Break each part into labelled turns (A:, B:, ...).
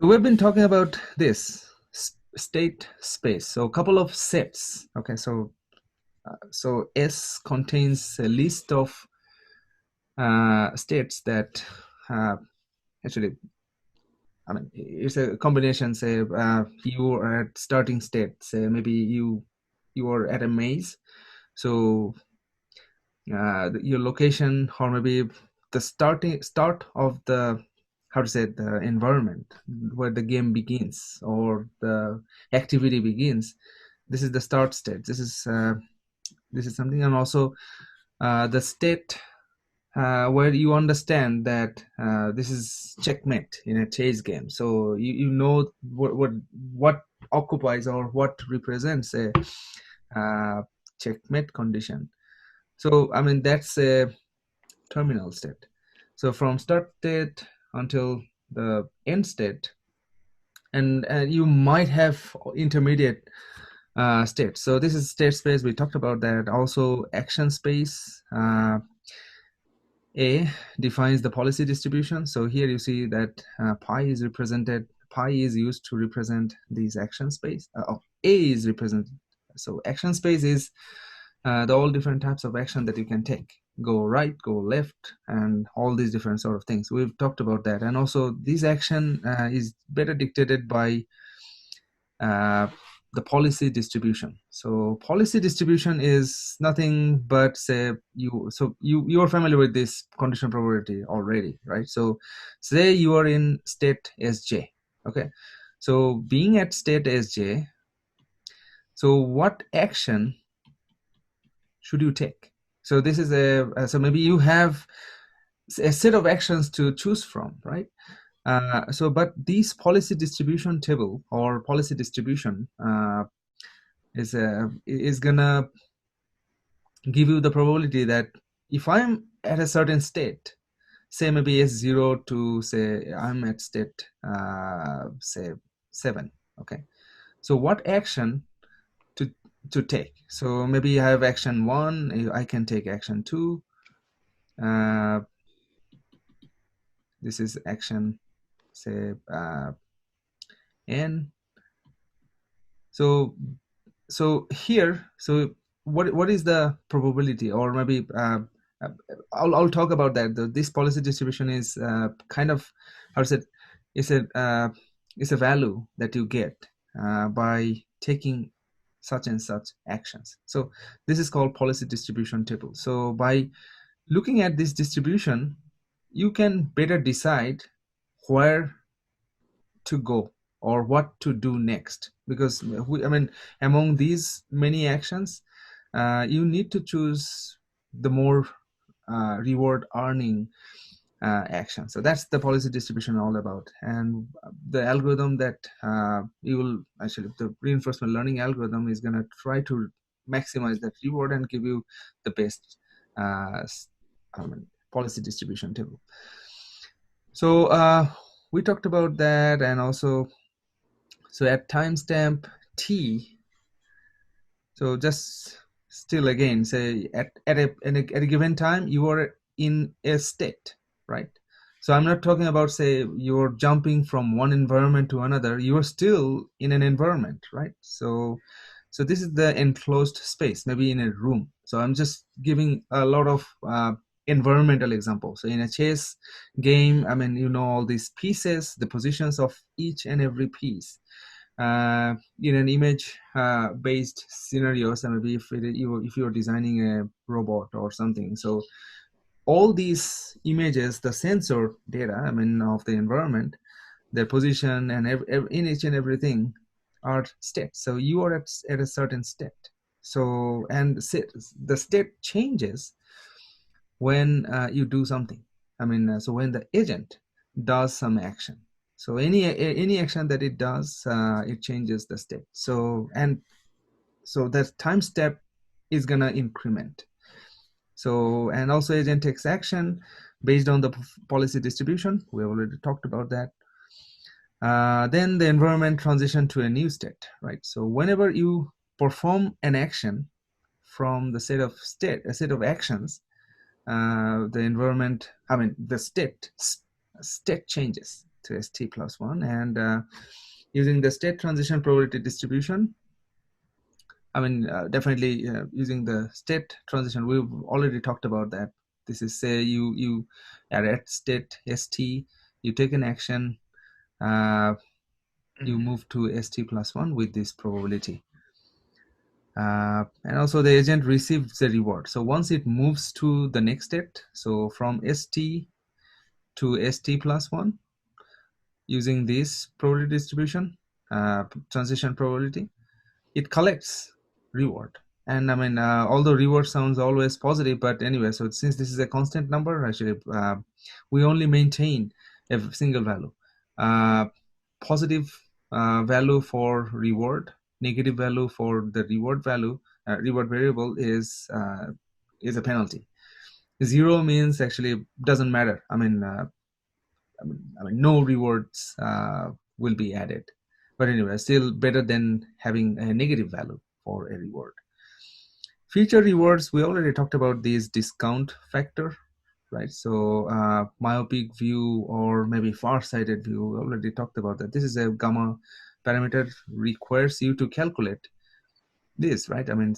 A: We've been talking about this state space. So a couple of sets. Okay, so S contains a list of states that actually, I mean, it's a combination. Say you are at starting state. Say maybe you are at a maze. So your location, or maybe the start of the, how to say, the environment where the game begins or the activity begins. This is the start state. This is something. And also the state where you understand that this is checkmate in a chess game. So you know what occupies or what represents a checkmate condition. So I mean, that's a terminal state. So from start state until the end state, and you might have intermediate states. So this is state space. We talked about that. Also action space. A defines the policy distribution. So here you see that pi is used to represent these action space. A is represented. So action space is the all different types of action that you can take. Go right, go left, and all these different sort of things. We've talked about that. And also this action is better dictated by the policy distribution. So policy distribution is nothing but, say, you are familiar with this conditional probability already, right? So say you are in state Sj. Okay, so being at state Sj, so what action should you take? So this is so maybe you have a set of actions to choose from, right? But this policy distribution table or policy distribution is gonna give you the probability that if I'm at a certain state, say maybe S0 to, say, I'm at state say 7. Okay, so what action to take? So maybe I have action 1, I can take action 2. This is action, say, n. So here, so what is the probability? Or maybe I'll talk about that. This policy distribution is kind of, how to say, it's a value that you get by taking such and such actions. So this is called policy distribution table. So by looking at this distribution, you can better decide where to go or what to do next, because I mean, among these many actions, you need to choose the more reward earning action. So that's the policy distribution all about. And the algorithm that you will actually, the reinforcement learning algorithm is going to try to maximize that reward and give you the best policy distribution table. So we talked about that. And also, so at timestamp t, so just still again, say at a given time you are in a state, right? So I'm not talking about, say, you're jumping from one environment to another. You are still in an environment, right? So this is the enclosed space, maybe in a room. So I'm just giving a lot of environmental examples. So in a chess game, I mean, you know, all these pieces, the positions of each and every piece. In an image based scenarios, and maybe if you're designing a robot or something, so all these images, the sensor data, I mean, of the environment, their position, and in each and everything are states. So you are at a certain state. So, and the state changes when you do something. I mean, so when the agent does some action, so any action that it does, it changes the state. So that time step is gonna increment. So, and also agent takes action based on the policy distribution. We already talked about that. Then the environment transition to a new state, right? So whenever you perform an action from the set of actions, the environment, I mean, the state changes. to st plus 1. And using the state transition probability distribution, I mean, definitely using the state transition, we've already talked about that. This is, say you are at state st, you take an action, you move to st plus 1 with this probability. And also the agent receives the reward. So once it moves to the next state, so from st to st plus 1, using this probability distribution, transition probability, it collects reward. And I mean, although reward sounds always positive, but anyway, so since this is a constant number, actually, we only maintain a single value. Positive value for reward, negative value for the reward value, reward variable is a penalty. 0 means actually doesn't matter. I mean, no rewards will be added. But anyway, still better than having a negative value for a reward. Future rewards, we already talked about this discount factor, right? So myopic view or maybe far-sighted view, we already talked about that. This is a gamma parameter, requires you to calculate this, right? I mean,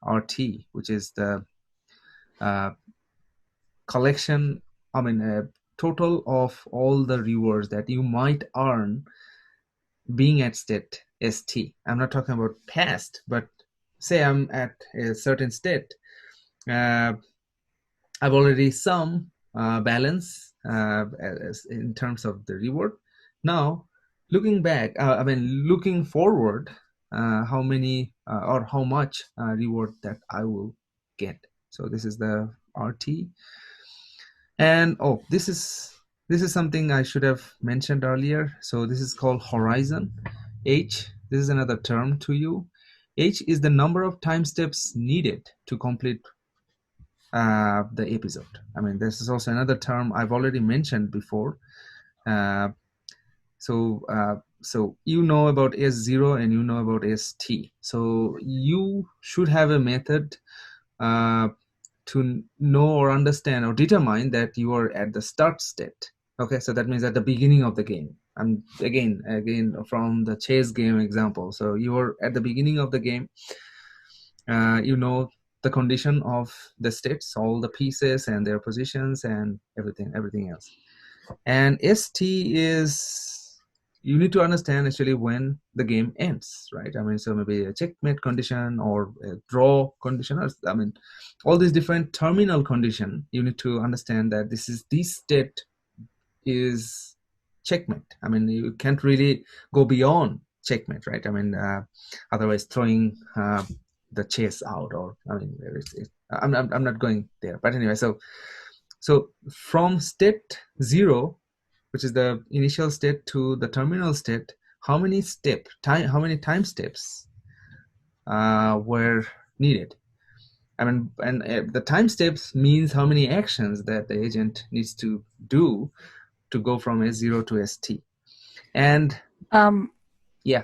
A: RT, which is the collection, total of all the rewards that you might earn being at state st. I'm not talking about past, but say I'm at a certain state. I've already sum balance in terms of the reward. Now, looking back, looking forward, how many or how much reward that I will get. So this is the RT. And this is something I should have mentioned earlier. So this is called horizon. H, this is another term to you. H is the number of time steps needed to complete the episode. I mean, this is also another term I've already mentioned before. So you know about S0 and you know about ST. So you should have a method to know or understand or determine that you are at the start state. Okay, so that means at the beginning of the game. And again from the chess game example. So you are at the beginning of the game. You know the condition of the states, all the pieces and their positions and everything else. And ST is, you need to understand actually when the game ends, right? I mean, so maybe a checkmate condition or a draw condition, or, I mean, all these different terminal condition, you need to understand that this state is checkmate. I mean, you can't really go beyond checkmate, right? I mean, otherwise throwing the chess out, or I mean, I'm not going there. But anyway, so from state 0, which is the initial state, to the terminal state, how many time steps were needed? I mean, and the time steps means how many actions that the agent needs to do to go from S0 to ST. And yeah.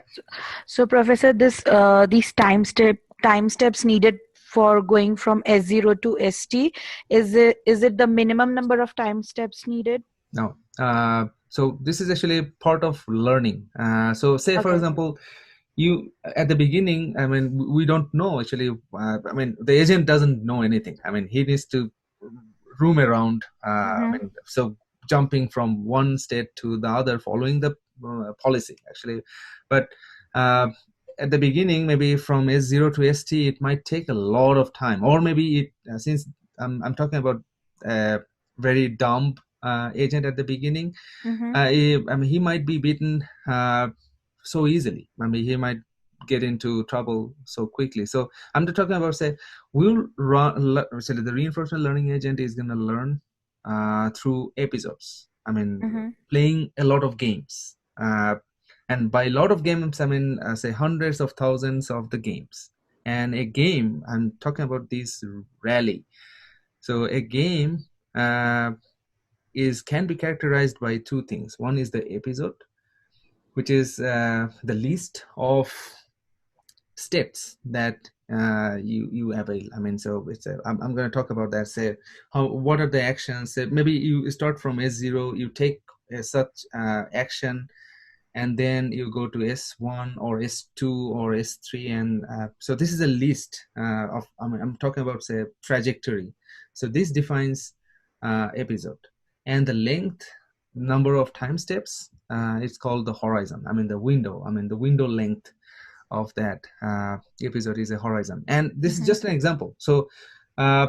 B: So Professor, these time steps needed for going from S0 to ST, is it the minimum number of time steps needed?
A: No. So this is actually part of learning. So say, for example, you at the beginning, I mean, we don't know actually. I mean, the agent doesn't know anything. I mean, he needs to roam around. I mean, so jumping from one state to the other, following the policy actually. But at the beginning, maybe from S0 to ST, it might take a lot of time, or maybe since I'm talking about very dumb agent at the beginning, he might be beaten so easily. I mean, he might get into trouble so quickly. So I'm talking about, say, the reinforcement learning agent is going to learn through episodes. I mean, playing a lot of games. And by a lot of games, I mean, say hundreds of thousands of the games. And a game, I'm talking about this rally. So a game can be characterized by two things. One is the episode, which is the list of states that you avail. I mean, so it's I'm going to talk about that. Say, what are the actions? Say, maybe you start from S0, you take such action, and then you go to S1 or S2 or S3, and so this is a list of, I'm talking about, say, trajectory. So this defines episode, and the length, number of time steps, it's called the horizon. The window. The window length of that episode is a horizon, and this is just an example. Uh,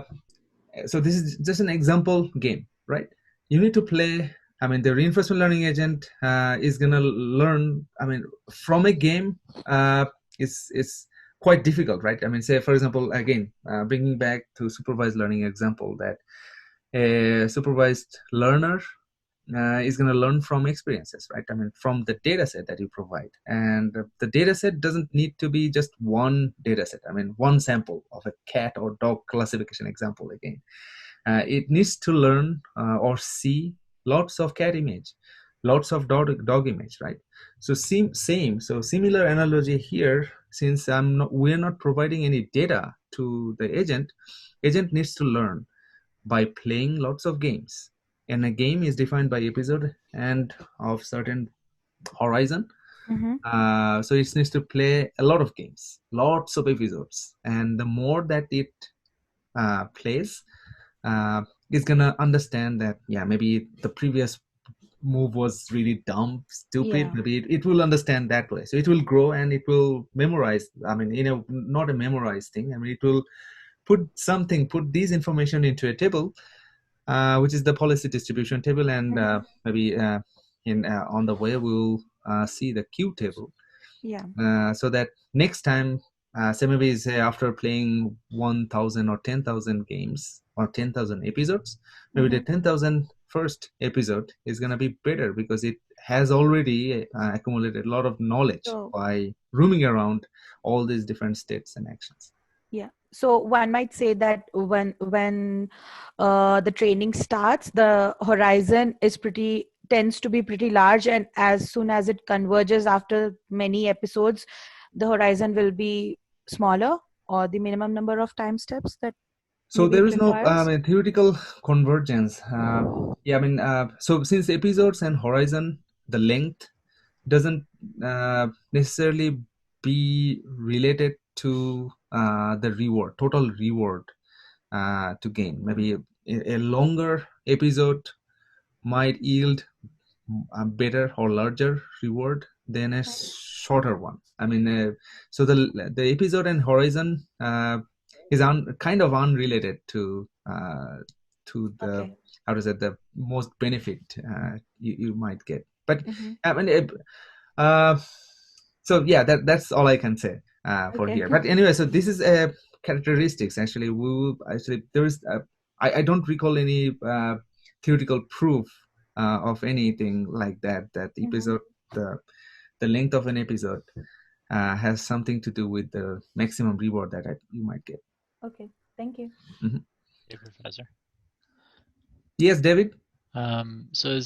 A: so this is just an example game, right? You need to play. The reinforcement learning agent is gonna learn. From a game, it's quite difficult, right? Say for example, again, bringing back to supervised learning example, that a supervised learner is going to learn from experiences, right? From the data set that you provide. And the data set doesn't need to be just one data set. One sample of a cat or dog classification example again. It needs to learn or see lots of cat image, lots of dog image, right? So similar analogy here, since we're not providing any data to the agent needs to learn by playing lots of games. And a game is defined by episode and of certain horizon. So it needs to play a lot of games, lots of episodes, and the more that it plays, it's gonna understand that, yeah, maybe the previous move was really dumb, stupid.
B: Yeah.
A: Maybe it will understand that way. So it will grow and it will memorize. Not a memorized thing. It will put these information into a table, which is the policy distribution table, and maybe on the way we'll see the Q table.
B: Yeah.
A: So that next time, say maybe say after playing 1,000 or 10,000 games or 10,000 episodes, maybe the 10,000 first episode is going to be better because it has already accumulated a lot of knowledge by roaming around all these different states and actions.
B: Yeah. So one might say that when the training starts, the horizon tends to be pretty large, and as soon as it converges after many episodes, the horizon will be smaller, or the minimum number of time steps that
A: so
B: maybe
A: there
B: it
A: is no
B: requires.
A: theoretical convergence. So since episodes and horizon, the length doesn't necessarily be related to the reward, total reward to gain. Maybe a longer episode might yield a better or larger reward than a shorter one. So the episode and horizon is kind of unrelated to the how to say the most benefit you might get. But so yeah, that's all I can say for here. But anyway, so this is a characteristics. Actually, there is I don't recall any theoretical proof of anything like that. That the episode, the length of an episode has something to do with the maximum reward that you might get.
B: Okay, thank you.
C: Hey, Professor.
A: Yes, David.
C: So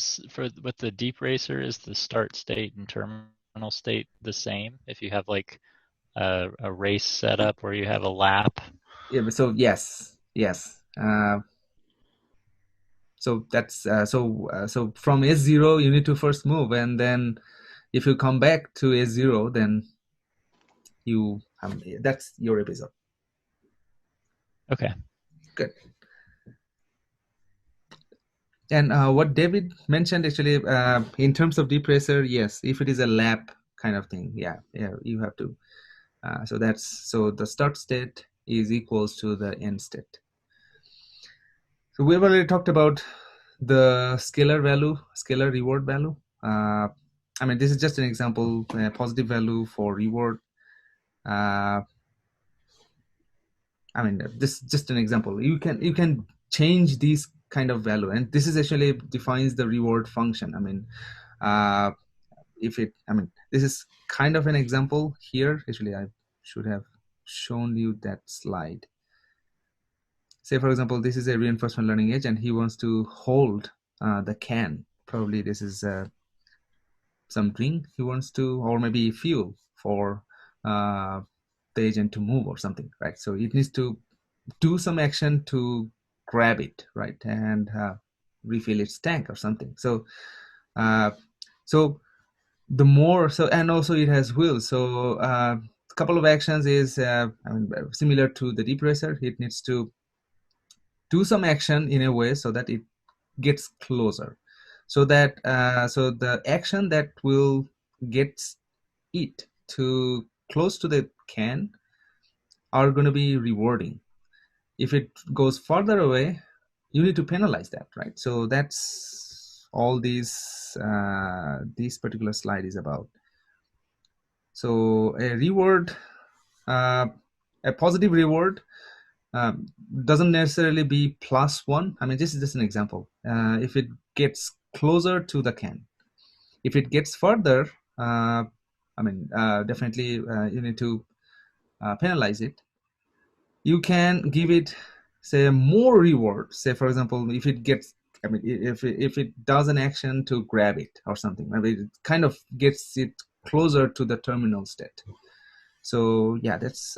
C: with the deep racer, is the start state and terminal state the same if you have like a race setup where you have a lap?
A: Yeah. So yes. So that's so from S0 you need to first move, and then if you come back to S0, then you that's your episode.
C: Okay.
A: Good. And what David mentioned, actually, in terms of deep racer, yes, if it is a lap kind of thing, yeah, you have to. So the start state is equals to the end state. So we've already talked about the scalar reward value. This is just an example, positive value for reward. This is just an example. You can change these kind of value, and this is actually defines the reward function. This is kind of an example here. Actually, I should have shown you that slide. Say, for example, this is a reinforcement learning agent. He wants to hold the can. Probably this is some drink he wants to, or maybe fuel for the agent to move or something, right? So it needs to do some action to grab it, right, and refill its tank or something. So So the more, so, and also it has wheels. So a couple of actions is similar to the deep racer. It needs to do some action in a way so that it gets closer, so that so the action that will get it to close to the can are going to be rewarding. If it goes further away, you need to penalize that, right? So that's all this particular slide is about. So a reward, a positive reward doesn't necessarily be +1. I mean, this is just an example. If it gets closer to the can, if it gets further, definitely you need to penalize it. You can give it, say, more reward. Say, for example, if it gets, if it does an action to grab it or something, maybe it kind of gets it closer to the terminal state. So yeah, that's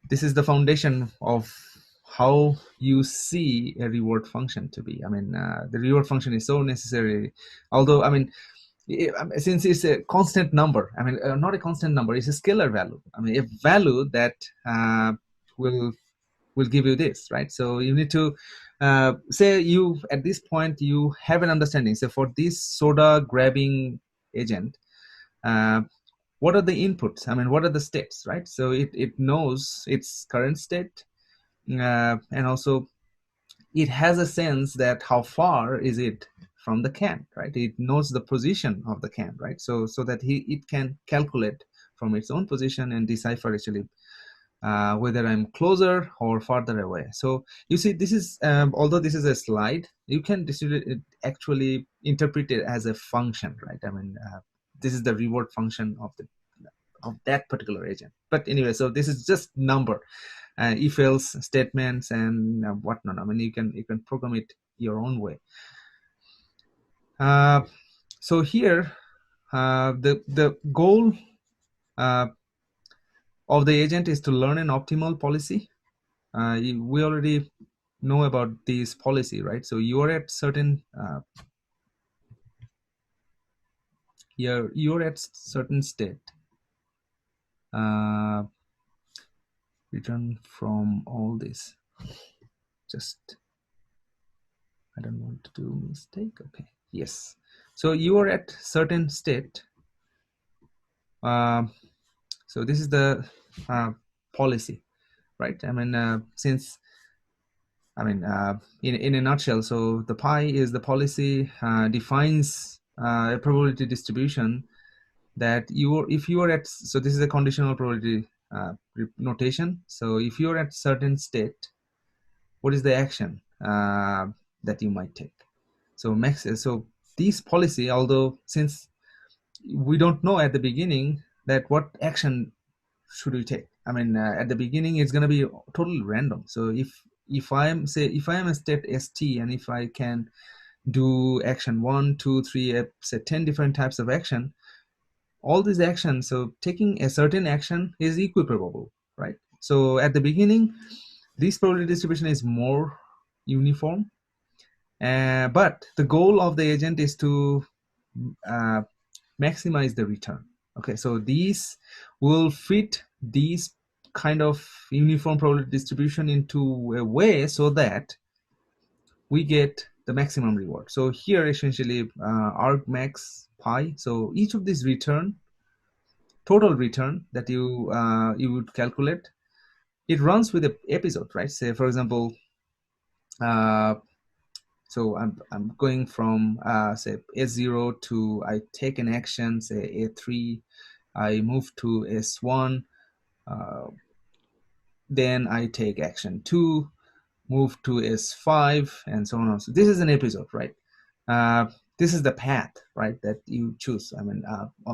A: this is the foundation of how you see a reward function to be. I mean, the reward function is so necessary. Although, I mean, since it's a constant number, I mean, not a constant number, it's a scalar value. I mean, a value that will give you this, right? So you need to say, you at this point you have an understanding. So for this soda grabbing agent, what are the inputs? I mean, what are the states, right? So it knows its current state, and also it has a sense that how far is it from the can, right? It knows the position of the can, right? So that it can calculate from its own position and decipher actually whether I'm closer or farther away. So you see, this is although this is a slide, you can actually interpret it as a function, right? I mean, this is the reward function of that particular agent. But anyway, so this is just number, if else statements and whatnot. I mean, you can program it your own way. So here, the goal of the agent is to learn an optimal policy. We already know about this policy, right? So you are at certain you're at certain state. Return from all this. Just, I don't want to do mistake. Okay, yes. So you are at certain state. So this is the policy, right? I mean, since, I mean, in a nutshell, so the pi is the policy, defines a probability distribution that if you are at, so this is a conditional probability notation. So if you're at certain state, what is the action that you might take? So so this policy, although since we don't know at the beginning that what action should we take, I mean, at the beginning it's going to be totally random. So if I'm a state st, and if I can do action 1, 2, 3, say 10 different types of action, all these actions, so taking a certain action is equiprobable, right? So at the beginning, this probability distribution is more uniform, but the goal of the agent is to maximize the return. Okay, so these will fit these kind of uniform probability distribution into a way so that we get the maximum reward. So here essentially argmax pi. So each of these total return that you would calculate, it runs with an episode, right? Say for example, so I'm going from say S0 to, I take an action, say A3, I move to S1, then I take action 2, move to S5, and so on. So this is an episode, right? This is the path, right, that you choose. I mean,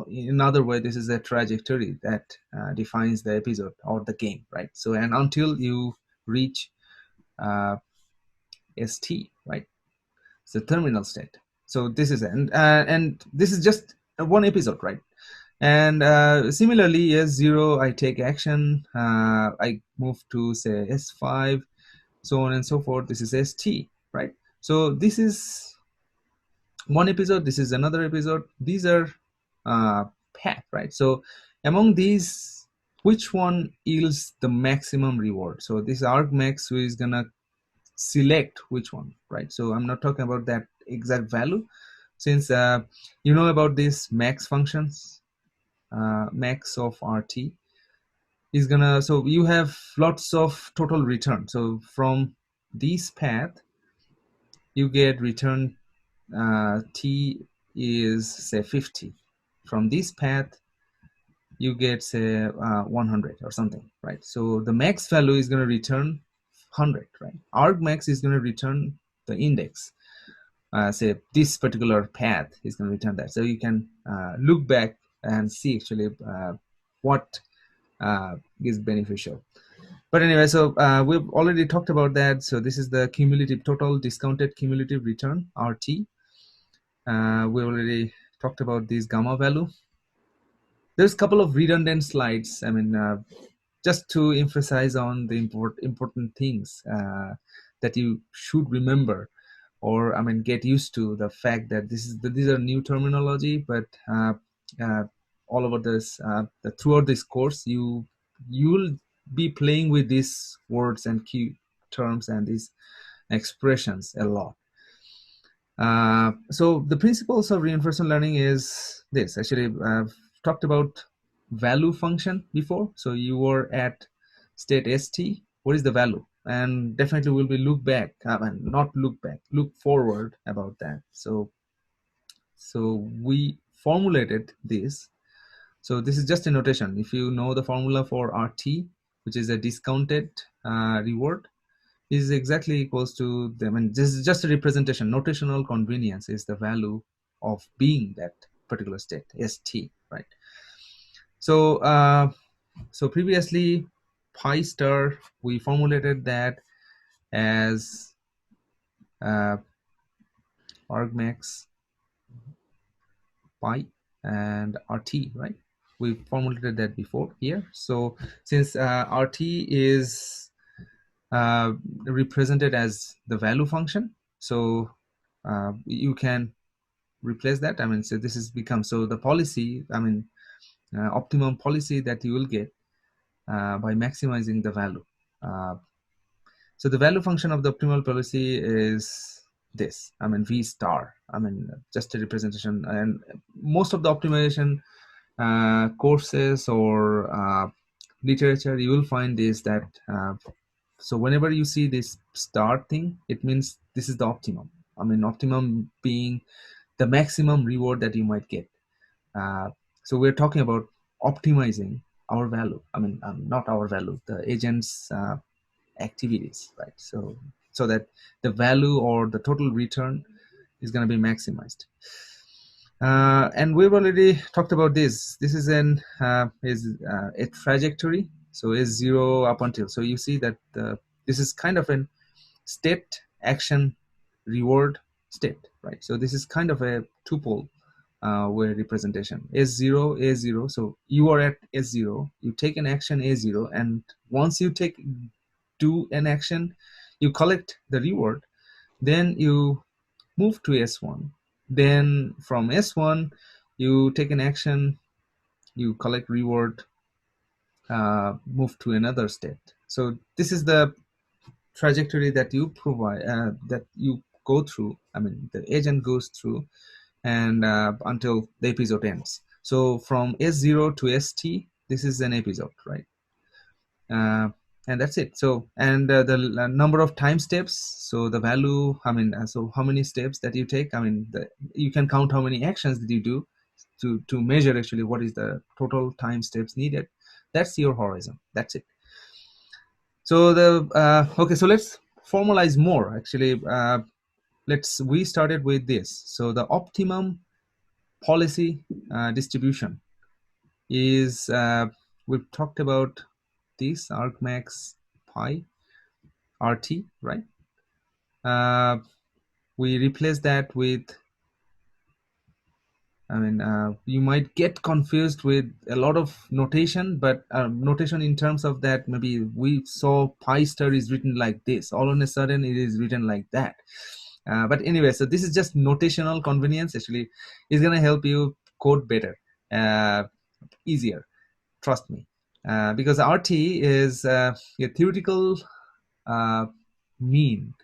A: in other way, this is a trajectory that defines the episode or the game, right? So, and until you reach ST, right? It's the terminal state. So this is, and this is just one episode, right? And similarly, S0, I take action, I move to say S5, so on and so forth. This is ST, right? So this is one episode, this is another episode. These are path, right? So among these, which one yields the maximum reward? So this argmax is gonna select which one, right? So I'm not talking about that exact value, since you know about these max functions. Max of RT is gonna, so you have lots of total return. So from this path you get return T is say 50. From this path you get say 100 or something, right? So the max value is going to return 100, right? Argmax is going to return the index. Say this particular path is going to return that. So you can look back and see actually what is beneficial. But anyway, so we've already talked about that. So this is the cumulative total discounted cumulative return, RT. We already talked about this gamma value. There's a couple of redundant slides. I mean, just to emphasize on the important things that you should remember, or I mean, get used to the fact that these are new terminology. But all over this, throughout this course, you'll be playing with these words and key terms and these expressions a lot. So the principles of reinforcement learning is this. Actually, I've talked about value function before. So you were at state ST. What is the value? And definitely we'll be look forward about that. So we formulated this. So this is just a notation. If you know the formula for RT, which is a discounted reward, is exactly equals to the, I mean, this is just a representation. Notational convenience is the value of being that particular state, ST, right? So so previously pi star, we formulated that as argmax pi and RT, right? We formulated that before here. So since RT is represented as the value function, so you can replace that. I mean, so this is become, so the policy, I mean, optimum policy that you will get by maximizing the value. So the value function of the optimal policy is this, I mean, V star, I mean, just a representation. And most of the optimization courses or literature, you will find is that so whenever you see this star thing, it means this is the optimum. I mean, optimum being the maximum reward that you might get. So we're talking about optimizing our value. I mean, not our value, the agent's activities, right? So that the value or the total return is going to be maximized. And we've already talked about this. This is a trajectory. So S0 up until, so you see that this is kind of an state, action, reward, state, right? So this is kind of a tuple way representation. S0, A0. So you are at S0, you take an action A0, and once you do an action, you collect the reward, then you move to S1. Then from S1, you take an action, you collect reward, move to another state. So this is the trajectory that you provide, that you go through. I mean, the agent goes through, and until the episode ends. So from S0 to ST, this is an episode, right? And that's it. So, and the number of time steps, so the value, I mean, so how many steps that you take, I mean, you can count how many actions that you do to measure actually what is the total time steps needed. That's your horizon. That's it. So okay, so let's formalize more actually. We started with this. So the optimum policy distribution is, we've talked about this argmax pi RT, right? We replace that with, I mean, you might get confused with a lot of notation, but notation in terms of that, maybe we saw pi star is written like this, all on a sudden it is written like that. But anyway, so this is just notational convenience. Actually, it's gonna help you code better, easier. Trust me, because RT is a theoretical mean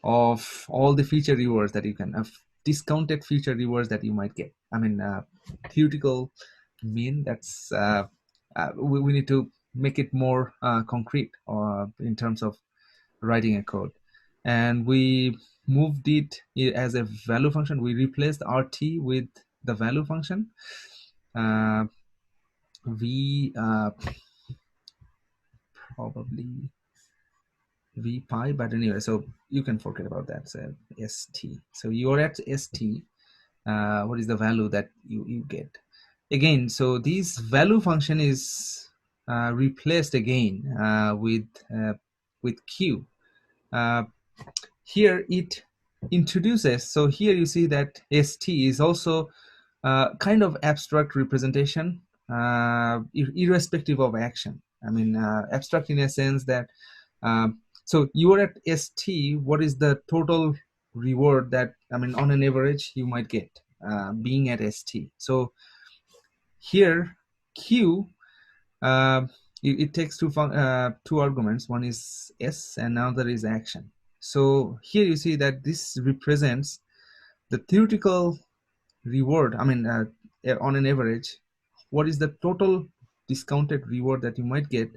A: of all the feature rewards that you can have, discounted feature rewards that you might get. I mean, theoretical mean. That's we need to make it more concrete in terms of writing a code, and we moved it as a value function. We replaced RT with the value function. We probably vpi, but anyway, so you can forget about that. So st, so you're at st. What is the value that you get again? So this value function is replaced again with q. Here it introduces, so here you see that st is also kind of abstract representation, irrespective of action. I mean, abstract in a sense that so you are at st, what is the total reward that, I mean, on an average you might get being at st. So here q, it takes two arguments. One is s and another is action. So here you see that this represents the theoretical reward. I mean, on an average, what is the total discounted reward that you might get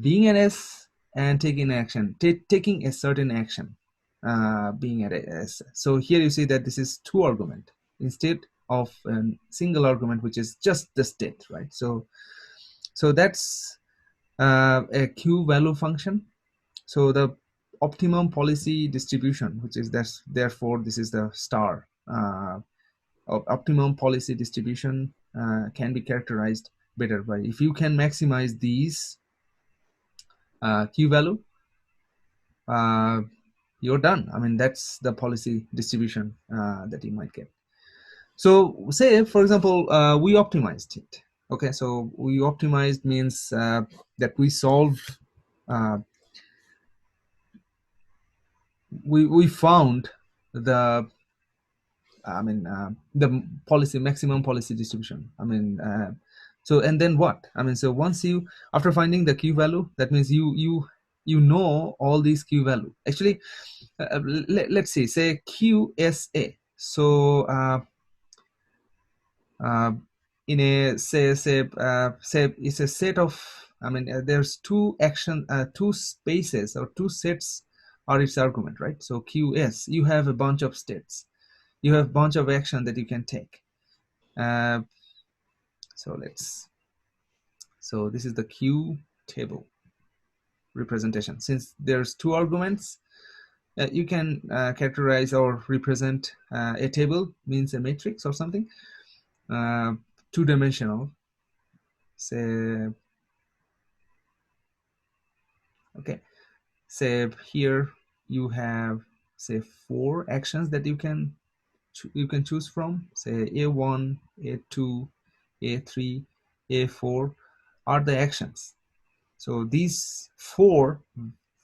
A: being an s and taking action, taking a certain action, being at a s. So here you see that this is two argument instead of a single argument, which is just the state, right? So that's a q value function. So the optimum policy distribution, which is therefore this is the star of optimum policy distribution, can be characterized better by, if you can maximize these q value, you're done. I mean, that's the policy distribution that you might get. So say, for example, we optimized it. Okay, so we optimized means that we solved, we found the, I mean, the policy, maximum policy distribution. I mean, so, and then what? I mean, so once you, after finding the q value, that means you know all these q value. Actually, let's see, say QSA. So in a say it's a set of, I mean, there's two spaces or two sets are its argument, right? So QS, you have a bunch of states, you have a bunch of action that you can take. So this is the Q table representation. Since there's two arguments, you can characterize or represent a table, means a matrix or something, two-dimensional. Say, okay, say here you have, say, 4 actions that you can choose from. Say A1, A2, A3, A4 are the actions. So these 4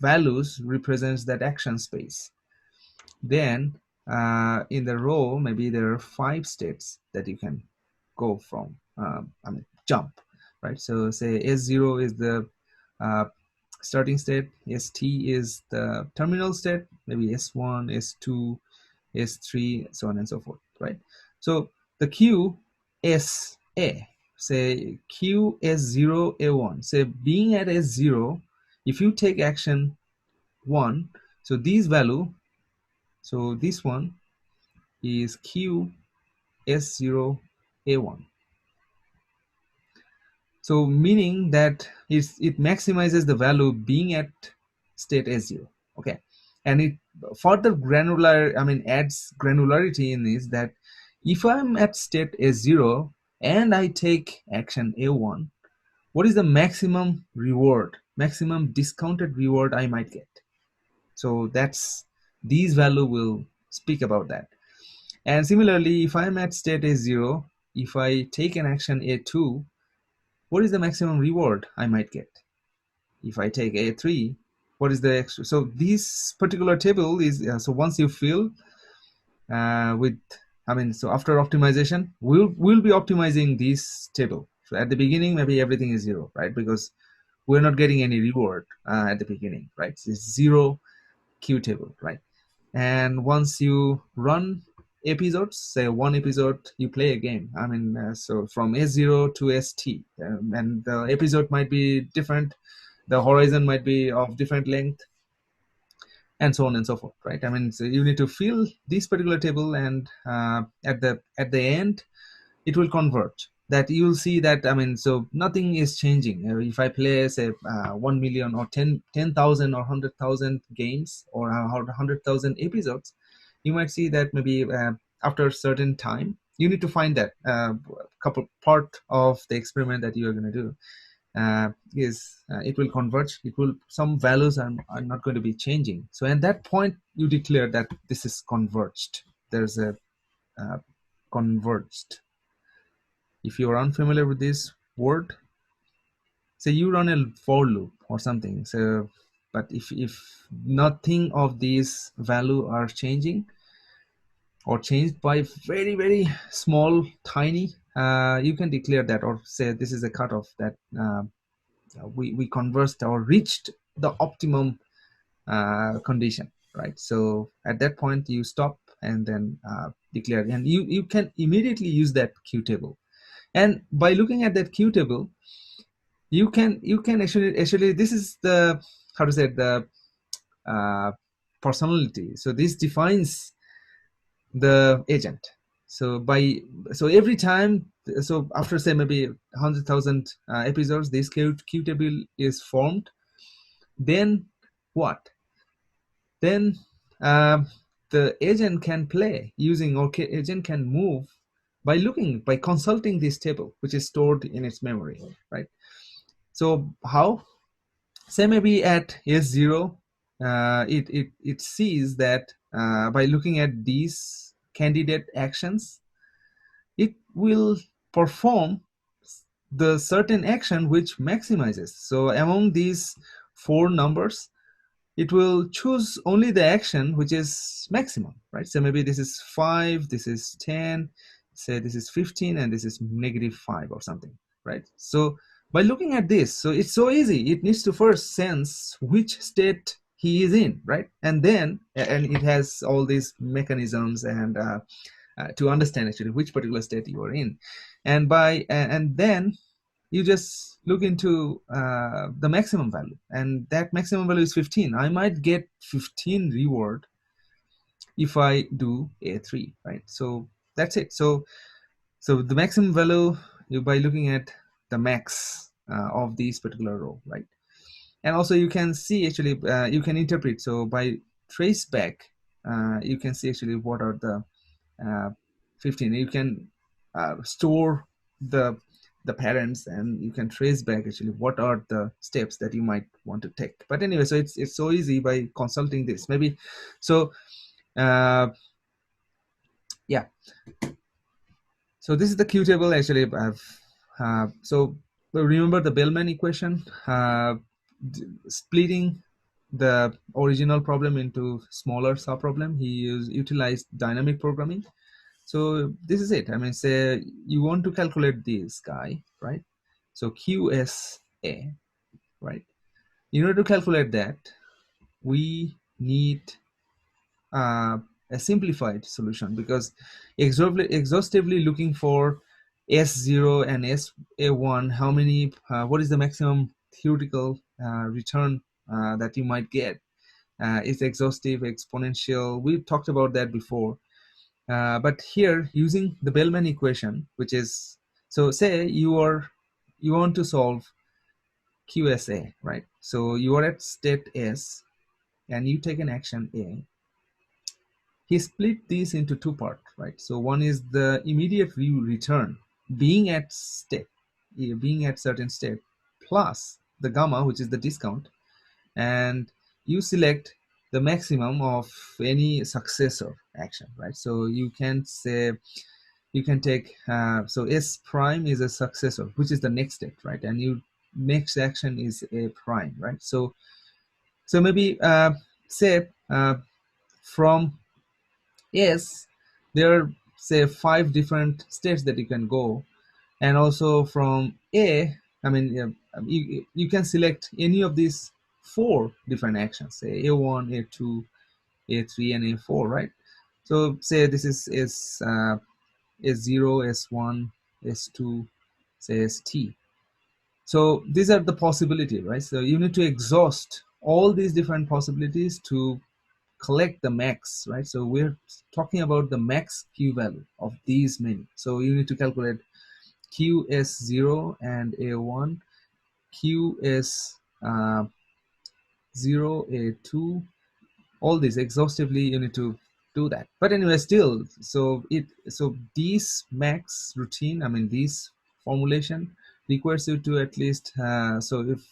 A: values represents that action space. Then in the row, maybe there are 5 states that you can go from, I mean, jump, right? So say S0 is the starting state, ST is the terminal state, maybe S1, S2, S3, so on and so forth, right? So the QSA, say QS0 A1, say being at S0, if you take action 1, so these value, so this one is QS0 A1. So meaning that it maximizes the value being at state S0. Okay, and it further granular, I mean, adds granularity in this, that if I'm at state S0 and I take action A1, what is the maximum reward, maximum discounted reward I might get? So that's, these value will speak about that. And similarly, if I'm at state A0, if I take an action A2, what is the maximum reward I might get? If I take A3, what is the extra. So this particular table is, so once you fill with, so after optimization, we'll be optimizing this table. So at the beginning, maybe everything is 0, right? Because we're not getting any reward at the beginning, right? So it's 0 Q table, right? And once you run episodes, say one episode, you play a game. So from S0 to ST, and the episode might be different. The horizon might be of different length, and so on and so forth, right? So you need to fill this particular table, and at the end, it will convert. That you'll see that, so nothing is changing. If I play, say, 1 million or 10,000 or 100,000 games, or 100,000 episodes, you might see that maybe after a certain time, you need to find that couple part of the experiment that you are going to do it will converge. Some values are not going to be changing. So at that point, you declare that this is converged. There's a converged. If you are unfamiliar with this word, say you run a for loop or something. So, but if nothing of these value are changing, or changed by very, very small, tiny, you can declare that, or say this is a cutoff that we conversed or reached the optimum condition, right? So at that point, you stop and then declare, and you can immediately use that Q table. And by looking at that Q table, you can actually this is the, how to say it, the personality. So this defines the agent. So every time, so after, say, maybe 100,000 episodes, this Q table is formed. Then what? Then the agent can play using, or agent can move by consulting this table, which is stored in its memory, right? So how? Say maybe at S0, it sees that by looking at these candidate actions, it will perform the certain action which maximizes. So among these 4 numbers, it will choose only the action which is maximum, right? So maybe this is 5, this is 10, say this is 15, and this is -5 or something, right? So by looking at this, so it's so easy. It needs to first sense which state he is in, right? And it has all these mechanisms and to understand actually which particular state you are in, and then you just look into the maximum value, and that maximum value is 15. I might get 15 reward if I do A3, right? So that's it. So the maximum value, by looking at the max of this particular row, right? And also you can see actually, you can interpret. So by trace back, you can see actually what are the 15. You can store the parents, and you can trace back actually what are the steps that you might want to take. But anyway, so it's so easy by consulting this maybe. So yeah, so this is the Q table actually. So remember the Bellman equation, splitting the original problem into smaller subproblem. He utilized dynamic programming. So this is it. Say you want to calculate this guy, right? So QSA, right? In order to calculate that, we need a simplified solution, because exhaustively looking for S0 and SA1, how many, what is the maximum theoretical return that you might get? Is exhaustive, exponential? We talked about that before. But here, using the Bellman equation, which is, so say you want to solve QSA, right? So you are at state S, and you take an action A. He split these into 2 parts, right? So one is the immediate return, being at certain state, plus the gamma, which is the discount, and you select the maximum of any successor action, right? So you can say, you can take, so S prime is a successor, which is the next step, right? And next action is A prime, right? So So maybe say from S, there are say 5 different states that you can go, and also from A, I mean, you can select any of these 4 different actions, say A1, A2, A3, and A4, right? So say this is S0, S1, S2, say ST. So these are the possibilities, right? So you need to exhaust all these different possibilities to collect the max, right? So we're talking about the max Q value of these many. So you need to calculate QS0 and A1, QS0, A2, all this exhaustively. You need to do that. But anyway, still, so this max routine, I mean this formulation requires you to at least so if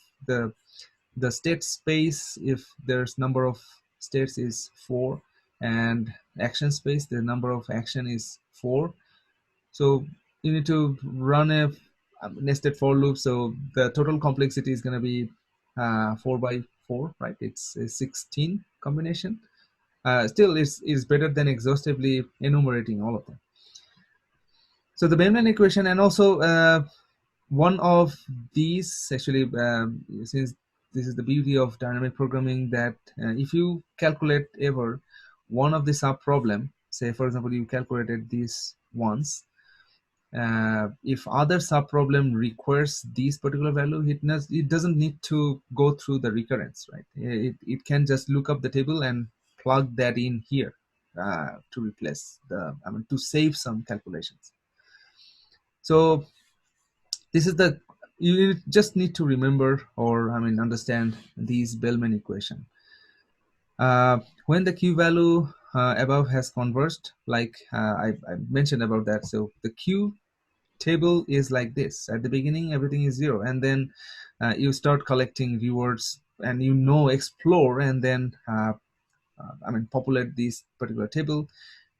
A: the state space, if there's number of states is 4, and action space, the number of action is 4, so you need to run a nested for loop. So the total complexity is going to be 4 by 4, right? It's a 16 combination. Still is better than exhaustively enumerating all of them. So the Bellman equation, and also one of these actually, since this is the beauty of dynamic programming, that if you calculate ever one of the sub problem, say for example you calculated this once, if other sub problem requires this particular value, it doesn't need to go through the recurrence, right? It can just look up the table and plug that in here to replace the, I mean, to save some calculations. So this is the, you just need to remember, or I mean understand these Bellman equation. When the Q value above has converged, like I mentioned about that, so the Q table is like this. At the beginning everything is 0, and then you start collecting rewards, and explore, and then I mean populate this particular table.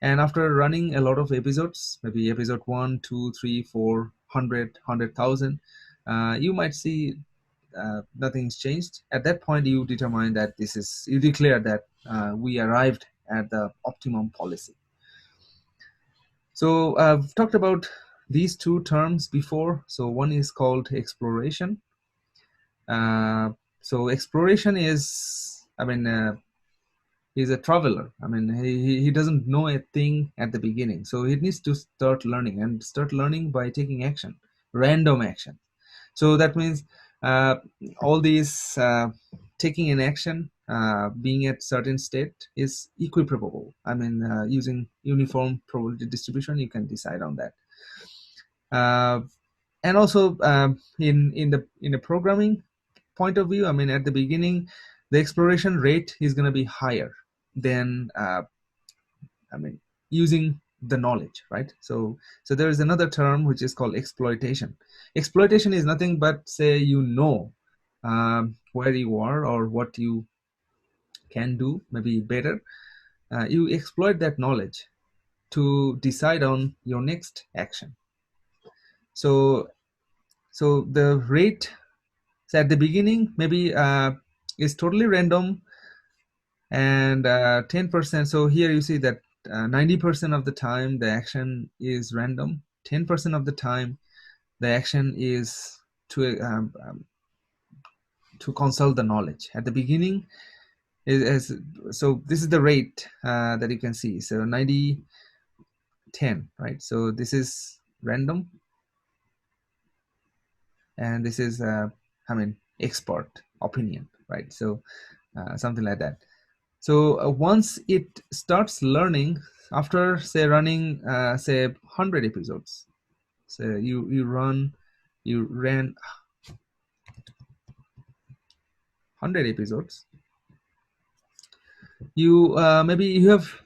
A: And after running a lot of episodes, maybe episode 1, 2, 3, 4, 100, 100,000, you might see nothing's changed. At that point you determine that you declare that we arrived at the optimum policy. So I've talked about these 2 terms before. So one is called exploration. So exploration is, I mean, he's a traveler. I mean, he doesn't know a thing at the beginning. So he needs to start learning, and start learning by taking action, random action. So that means all these taking an action, being at certain state is equiprobable. I mean, using uniform probability distribution, you can decide on that. And also in the programming point of view, I mean, at the beginning, the exploration rate is going to be higher than I mean, using the knowledge, right? So there is another term which is called exploitation. Exploitation is nothing but, say, where you are or what you can do maybe better. You exploit that knowledge to decide on your next action. So the rate, so at the beginning maybe is totally random, and 10%. So here you see that 90% of the time the action is random. 10% of the time the action is to consult the knowledge. At the beginning so this is the rate that you can see. So 90, 10, right? So this is random, and this is I mean expert opinion, right? So something like that. So once it starts learning, after say running say 100 episodes, so you ran 100 episodes, you maybe you have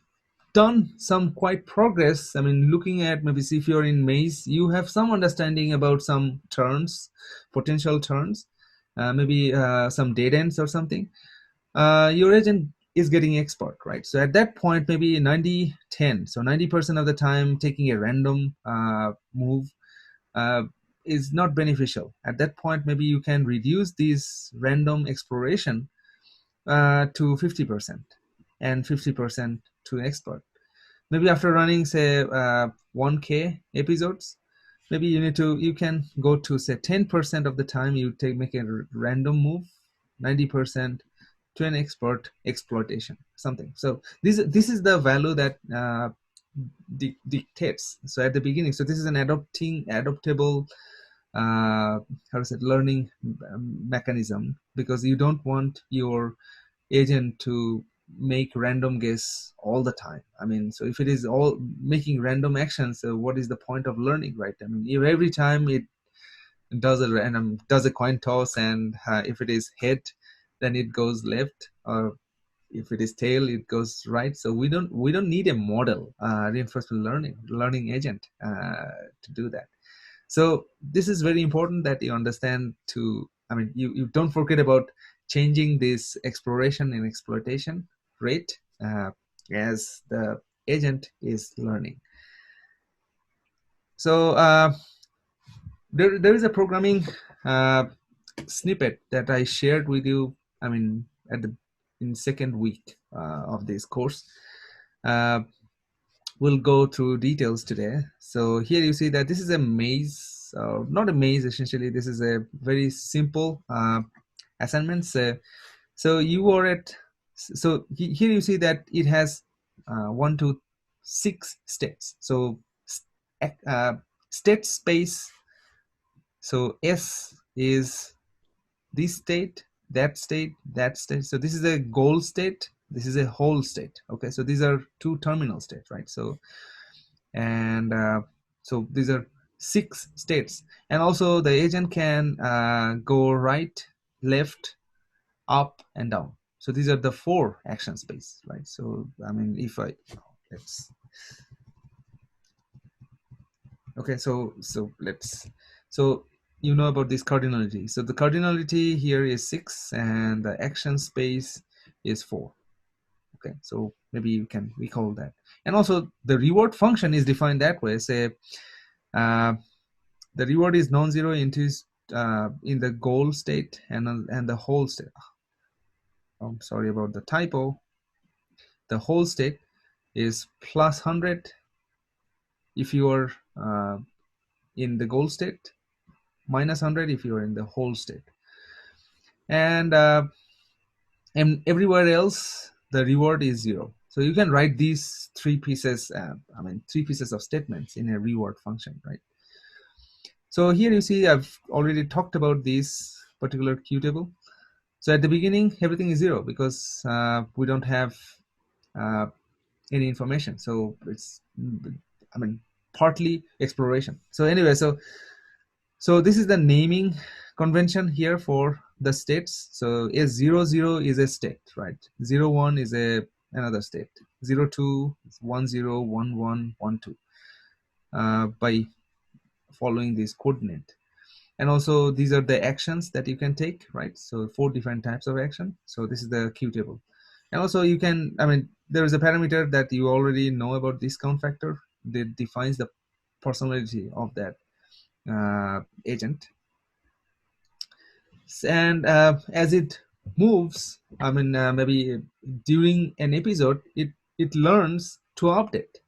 A: done some quite progress. I mean, looking at, maybe see if you're in maze, you have some understanding about some turns, potential turns, maybe some dead ends or something. Your agent is getting expert, right? So at that point, maybe 90-10. So 90% of the time taking a random move is not beneficial. At that point, maybe you can reduce this random exploration to 50% and 50% to expert. Maybe after running say 1K episodes, maybe you can go to say 10% of the time you make a random move, 90% to an expert exploitation, something. So this is the value that dictates. So at the beginning, so this is an adaptable how to say learning mechanism, because you don't want your agent to make random guess all the time. I mean, so if it is all making random actions, so what is the point of learning, right? I mean, if every time it does a coin toss, and if it is head, then it goes left, or if it is tail, it goes right. So we don't need a model reinforcement learning agent to do that. So this is very important that you understand. I mean, you don't forget about changing this exploration and exploitation rate as the agent is learning. So there is a programming snippet that I shared with you. I mean, in second week of this course. We'll go through details today. So here you see that this is a maze, not a maze essentially. This is a very simple assignment. So you are at, so here you see that it has 1 to 6 states. So state space. So S is this state, that state, that state. So this is a goal state. This is a whole state. Okay, so these are 2 terminal states, right? So and so these are 6 states, and also the agent can go right, left, up, and down. So these are the 4 action space, right? So I mean, if I let's okay, so let's you know about this cardinality. So the cardinality here is 6, and the action space is 4. Okay, so maybe you can recall that. And also the reward function is defined that way. Say the reward is non-zero in the goal state and the whole state. I'm sorry about the typo. The whole state is plus 100 if you are in the goal state, minus 100 if you are in the whole state. And everywhere else, the reward is 0. So you can write these 3 pieces, 3 pieces of statements in a reward function, right? So here you see I've already talked about this particular Qtable. So at the beginning, everything is 0 because we don't have any information. So it's, I mean, partly exploration. So anyway, so this is the naming convention here for the states. So S00 is a state, right? 01 is another state. 02 is 10, 11, 12 by following this coordinate. And also these are the actions that you can take, right? So 4 different types of action. So this is the Qtable. And also you can, I mean, there is a parameter that you already know about, discount factor, that defines the personality of that agent. And as it moves, I mean, maybe during an episode, it learns to update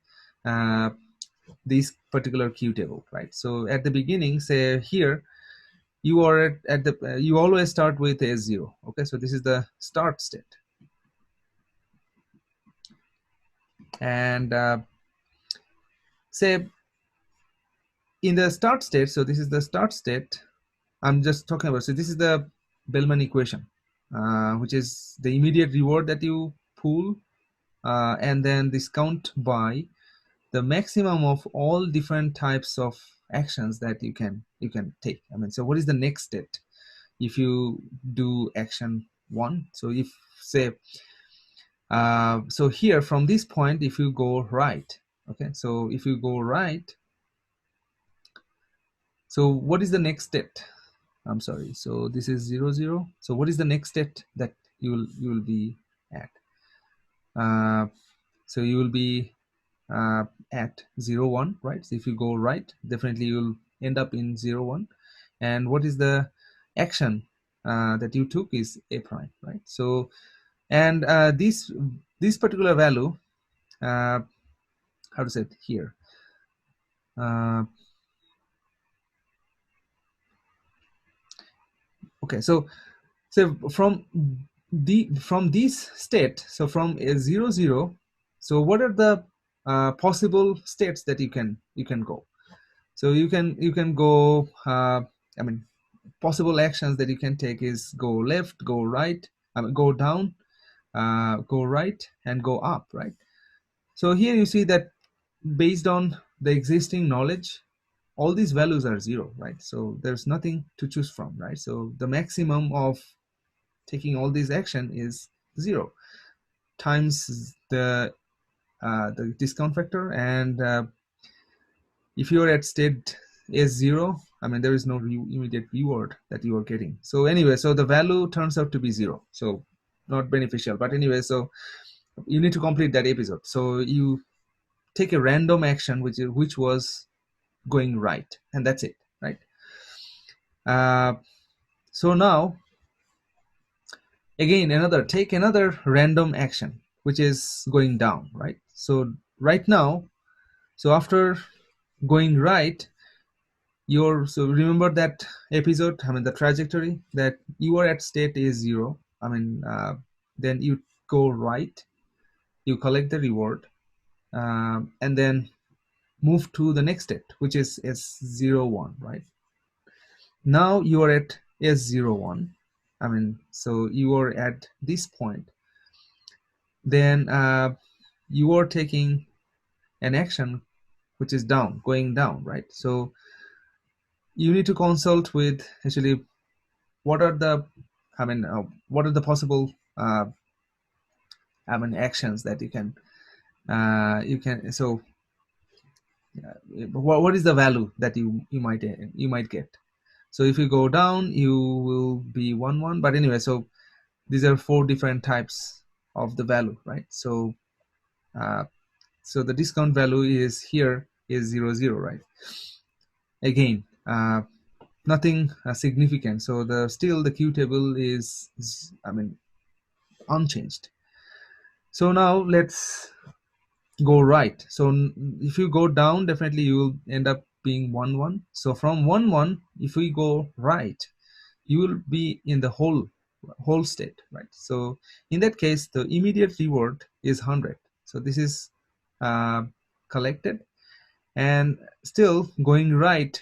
A: this particular Qtable, right? So at the beginning, say here, you are at the you always start with S0. Okay, so this is the start state. And say in the start state, so this is the start state I'm just talking about. So this is the Bellman equation, which is the immediate reward that you pull and then discount by the maximum of all different types of actions that you can take. I mean, so what is the next state if you do action 1? So if say so here from this point, if you go right, okay, so if you go right, so what is the next state? I'm sorry, so this is 0, 0. So what is the next state that you will be at? So you will be at 0, 1, right? So if you go right, definitely you'll end up in 0, 1. And what is the action that you took is A prime, right? So And this particular value, how to say it here, okay, so from this state, so from a 0 0, so what are the possible states that you can go? So you can go, I mean, possible actions that you can take is go left, go right, go down, go right, and go up, right? So here you see that based on the existing knowledge, all these values are 0, right? So there's nothing to choose from, right? So the maximum of taking all these action is 0 times the discount factor, and if you're at state S0, I mean, there is no immediate reward that you are getting. So anyway, so the value turns out to be 0, so not beneficial. But anyway, so you need to complete that episode. So you take a random action which was going right, and that's it, right? So now again, take another random action which is going down, right? So right now, so after going right, so remember that episode, I mean, the trajectory that you are at state is 0, I mean, then you go right, you collect the reward, and then move to the next state, which is S01, right? Now you are at S01, I mean, so you are at this point, then you are taking an action which is down, going down, right? So you need to consult with actually what are the, I mean, what are the possible I mean, actions that you can so what is the value that you might get? So if you go down, you will be 1 1, but anyway, so these are 4 different types of the value, right? So so the discount value is here is 0 0, right? Again, nothing significant, so still the Q table is, I mean, unchanged. So now let's go right. So if you go down, definitely you will end up being 1 1. So from 1 1, if we go right, you will be in the whole state, right? So in that case, the immediate reward is 100. So this is collected, and still going right,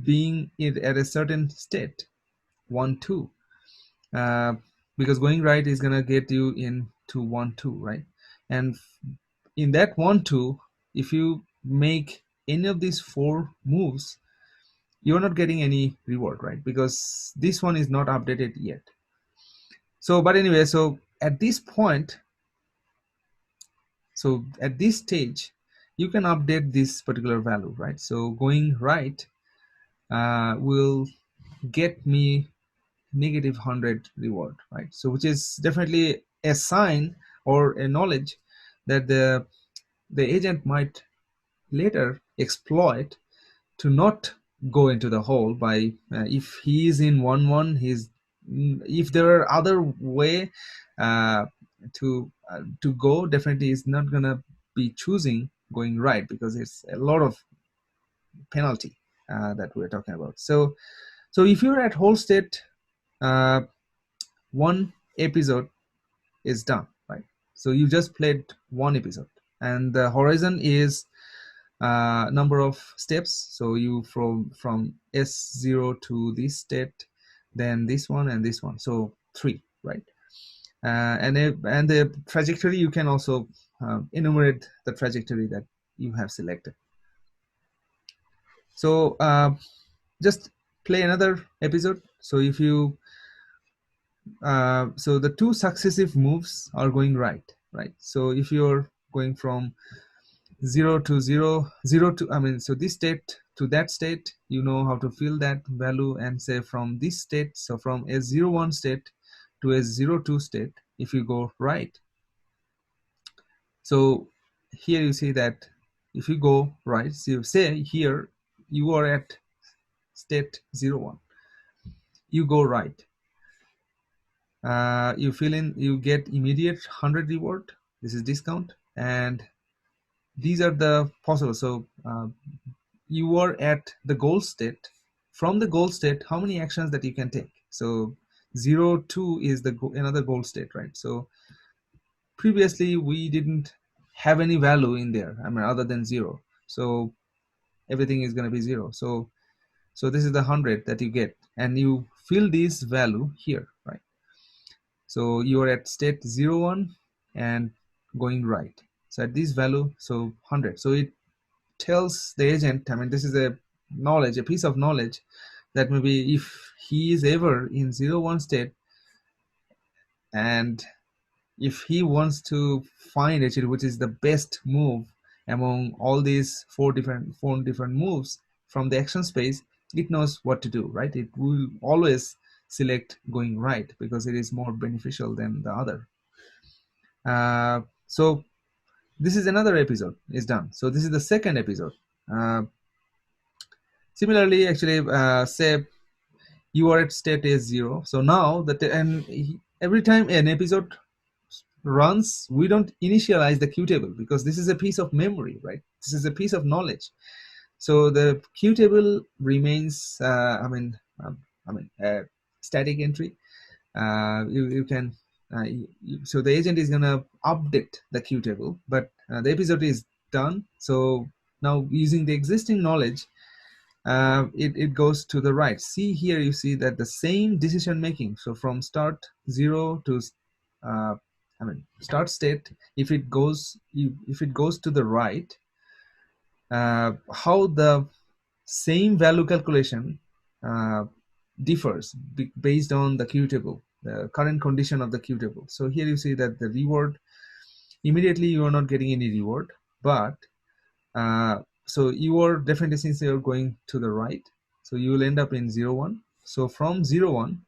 A: being at a certain state, 1 2, because going right is gonna get you into 1 2, right? And in that 1 2, if you make any of these 4 moves, you're not getting any reward, right? Because this one is not updated yet. So but anyway, so at this point, so at this stage, you can update this particular value, right? So going right will get me negative 100 reward, right? So which is definitely a sign or a knowledge that the agent might later exploit to not go into the hole by if he is in 1 1, he's, if there are other way to go, definitely is not gonna be choosing going right, because it's a lot of penalty that we're talking about. So if you're at whole state, one episode is done, right? So you just played one episode, and the horizon is number of steps. So you from S0 to this state, then this one and this one, so 3, right? And the trajectory, you can also enumerate the trajectory that you have selected. So just play another episode. So if you so the 2 successive moves are going right? So if you're going from 0 to 0, 0 to, I mean, so this state to that state, you know how to fill that value, and say from this state, so from S01 state to S02 state, if you go right. So here you see that if you go right, so you say here you are at state 01, you go right. you fill in, you get immediate 100 reward. This is discount, and these are the possible. So you are at the goal state. From the goal state, how many actions that you can take? So 0, 2 is the another goal state, right? So previously we didn't have any value in there, I mean, other than 0. So everything is going to be 0. So this is the 100 that you get, and you fill this value here, right? So you are at state 0, 1 and going right. So at this value, so 100. So it tells the agent, I mean, this is a knowledge, a piece of knowledge, that maybe if he is ever in 0, 1 state, and if he wants to find actually which is the best move among all these four different moves from the action space, it knows what to do, right? It will always select going right because it is more beneficial than the other. So this is another episode is done. So this is the second episode. Similarly, actually, say you are at state S0. So now that, and every time an episode runs, we don't initialize the Q table because this is a piece of memory, right? This is a piece of knowledge. So the Q table remains, static entry. You can, so the agent is gonna update the Q table, but the episode is done. So now using the existing knowledge, it goes to the right. See here, you see that the same decision making. So from start 0 to start state, if it goes to the right, how the same value calculation differs based on the Q table, the current condition of the Q table. So here you see that the reward, immediately you are not getting any reward, but so you are definitely, since you are going to the right, so you will end up in 0, 1. So from 0, 1,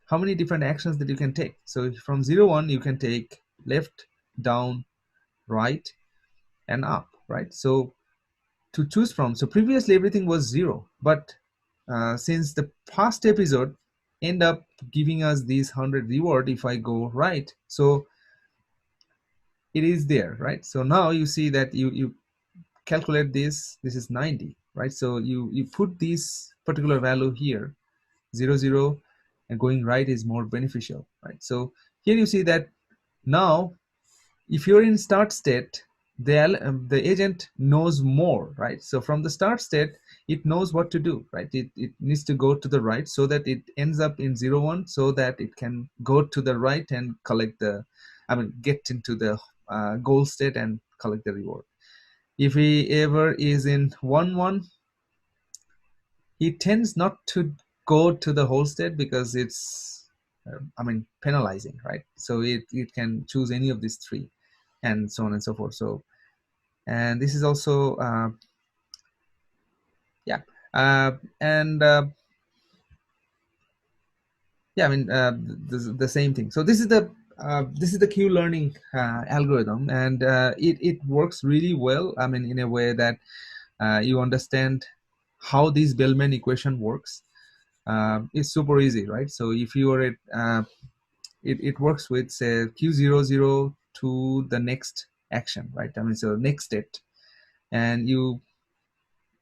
A: how many different actions that you can take? So from 0, 1, you can take left, down, right, and up, right? So to choose from, so previously everything was 0, but since the past episode end up giving us these 100 reward if I go right, so it is there, right? So now you see that you calculate this is 90, right? So you put this particular value here, 0, 0, and going right is more beneficial, right? So here you see that now if you're in start state, the agent knows more, right? So from the start state, it knows what to do, right? It needs to go to the right so that it ends up in 0, 1, so that it can go to the right and collect the, get into the goal state and collect the reward. If he ever is in 1, 1, he tends not to go to the whole state because it's, penalizing, right? So it can choose any of these 3, and so on and so forth. So, and this is also, the same thing. So this is the Qlearning algorithm, and it works really well. In a way that you understand how this Bellman equation works. It's super easy, right? So if you are at, it works with, say, Q00 to the next action, right? So next state, and you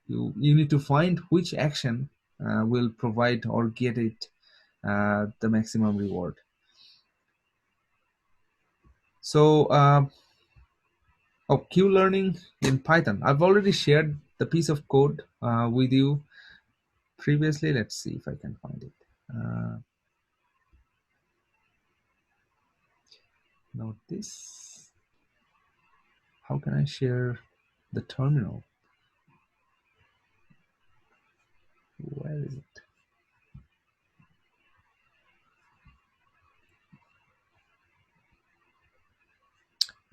A: need to find which action will provide or get it the maximum reward. So Qlearning in Python, I've already shared the piece of code with you previously. Let's see if I can find it. Note this. How can I share the terminal? Where is it?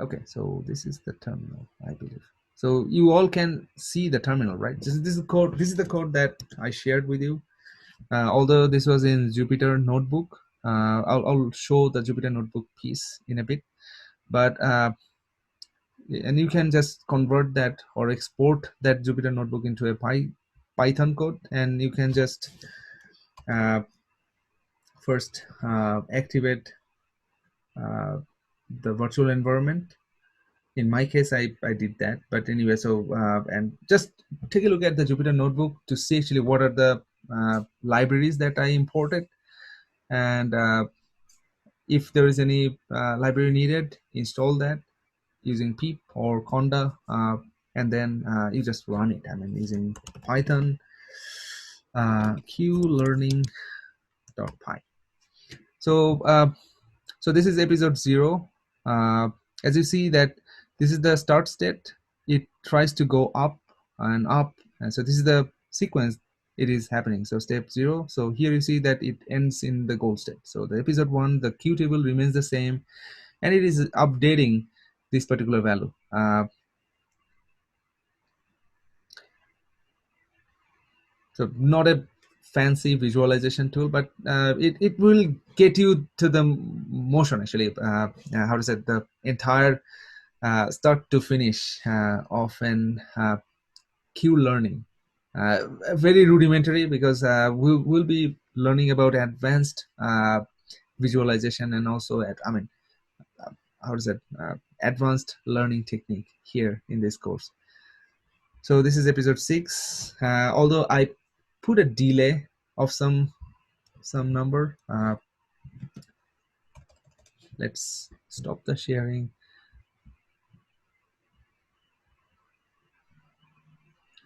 A: Okay, so this is the terminal, I believe. So you all can see the terminal, right? This is the code. This is the code that I shared with you. Although this was in Jupyter Notebook, I'll show the Jupyter Notebook piece in a bit. But and you can just convert that or export that Jupyter Notebook into a Python code, and you can just first activate the virtual environment. In my case, I did that. But anyway, so and just take a look at the Jupyter notebook to see actually what are the libraries that I imported, and if there is any library needed, install that using pip or conda, and then you just run it. I mean, using Python Qlearning.py. So this is episode 0. As you see that this is the start state. It tries to go up and up, and so this is the sequence it is happening. So step 0. So here you see that it ends in the goal state. So the episode 1, the Q table remains the same, and it is updating this particular value. So not a fancy visualization tool, but it will get you to the motion actually. How to say, the entire start to finish of an Qlearning. Very rudimentary, because we'll be learning about advanced visualization, and also how to say, advanced learning technique here in this course. So this is episode 6. Although I put a delay of some number. Let's stop the sharing.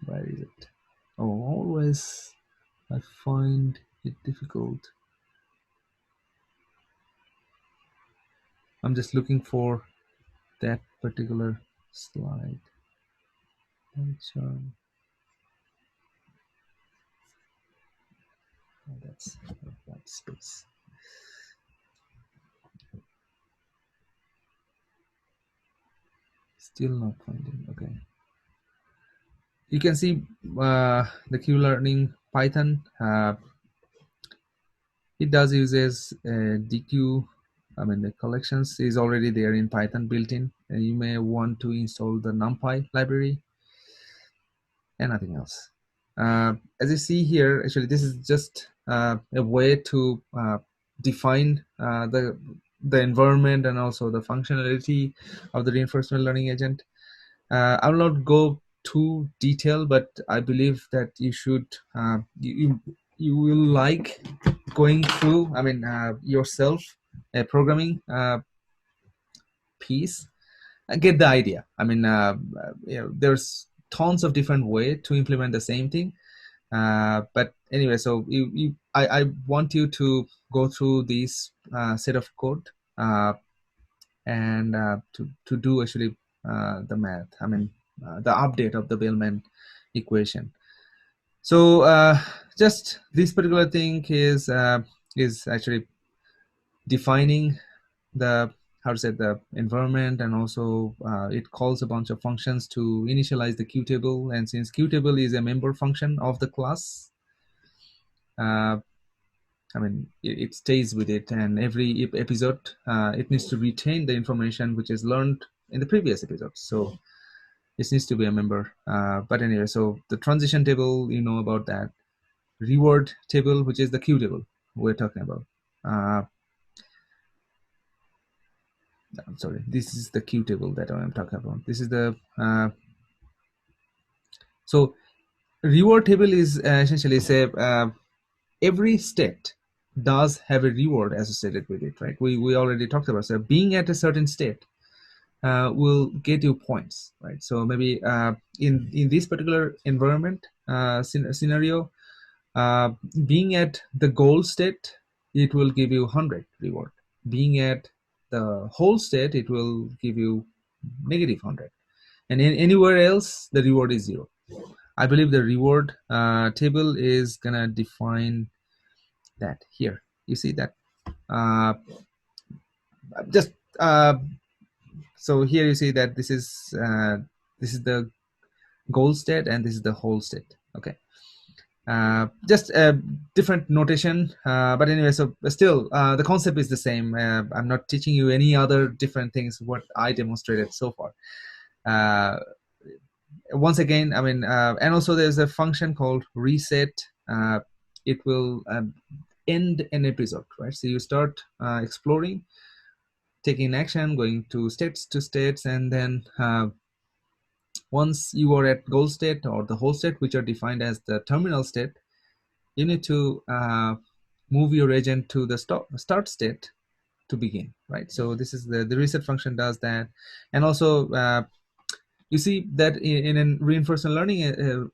A: Where is it? Oh, always I find it difficult. I'm just looking for that particular slide. That's that space. Still not finding. Okay. You can see the Qlearning Python. It does uses DQ. I mean, the collections is already there in Python built in, and you may want to install the NumPy library and nothing else. As you see here, actually, this is just a way to define the environment and also the functionality of the reinforcement learning agent. I will not go too detailed, but I believe that you should you will like going through, I mean, yourself a programming piece and get the idea. I mean, there's tons of different ways to implement the same thing. But anyway, so I want you to go through this set of code and to do actually the math. I mean, the update of the Bellman equation. So just this particular thing is actually defining the, how to say, the environment, and also it calls a bunch of functions to initialize the Q table. And since Q table is a member function of the class, I mean, it stays with it, and every episode it needs to retain the information which is learned in the previous episode. So it needs to be a member. But anyway, so the transition table, you know about that. Reward table, which is the Q table we're talking about. I'm sorry, this is the Q table that I'm talking about. This is the so reward table is essentially say every state does have a reward associated with it, right? We already talked about, so being at a certain state will get you points, right? So maybe in this particular environment scenario, being at the goal state, it will give you 100 reward. Being at the whole state, it will give you negative 100, and anywhere else the reward is 0. I believe the reward table is gonna define that here. You see that just so here you see that this is the goal state and this is the whole state. Okay. Just a different notation, but anyway, so still the concept is the same. I'm not teaching you any other different things what I demonstrated so far. Once again, I mean, and also there's a function called reset. It will end an episode, right? So you start exploring, taking action, going to states, and then once you are at goal state or the whole state, which are defined as the terminal state, you need to move your agent to the start state to begin, right? So this is the reset function does that. And also you see that in a reinforcement learning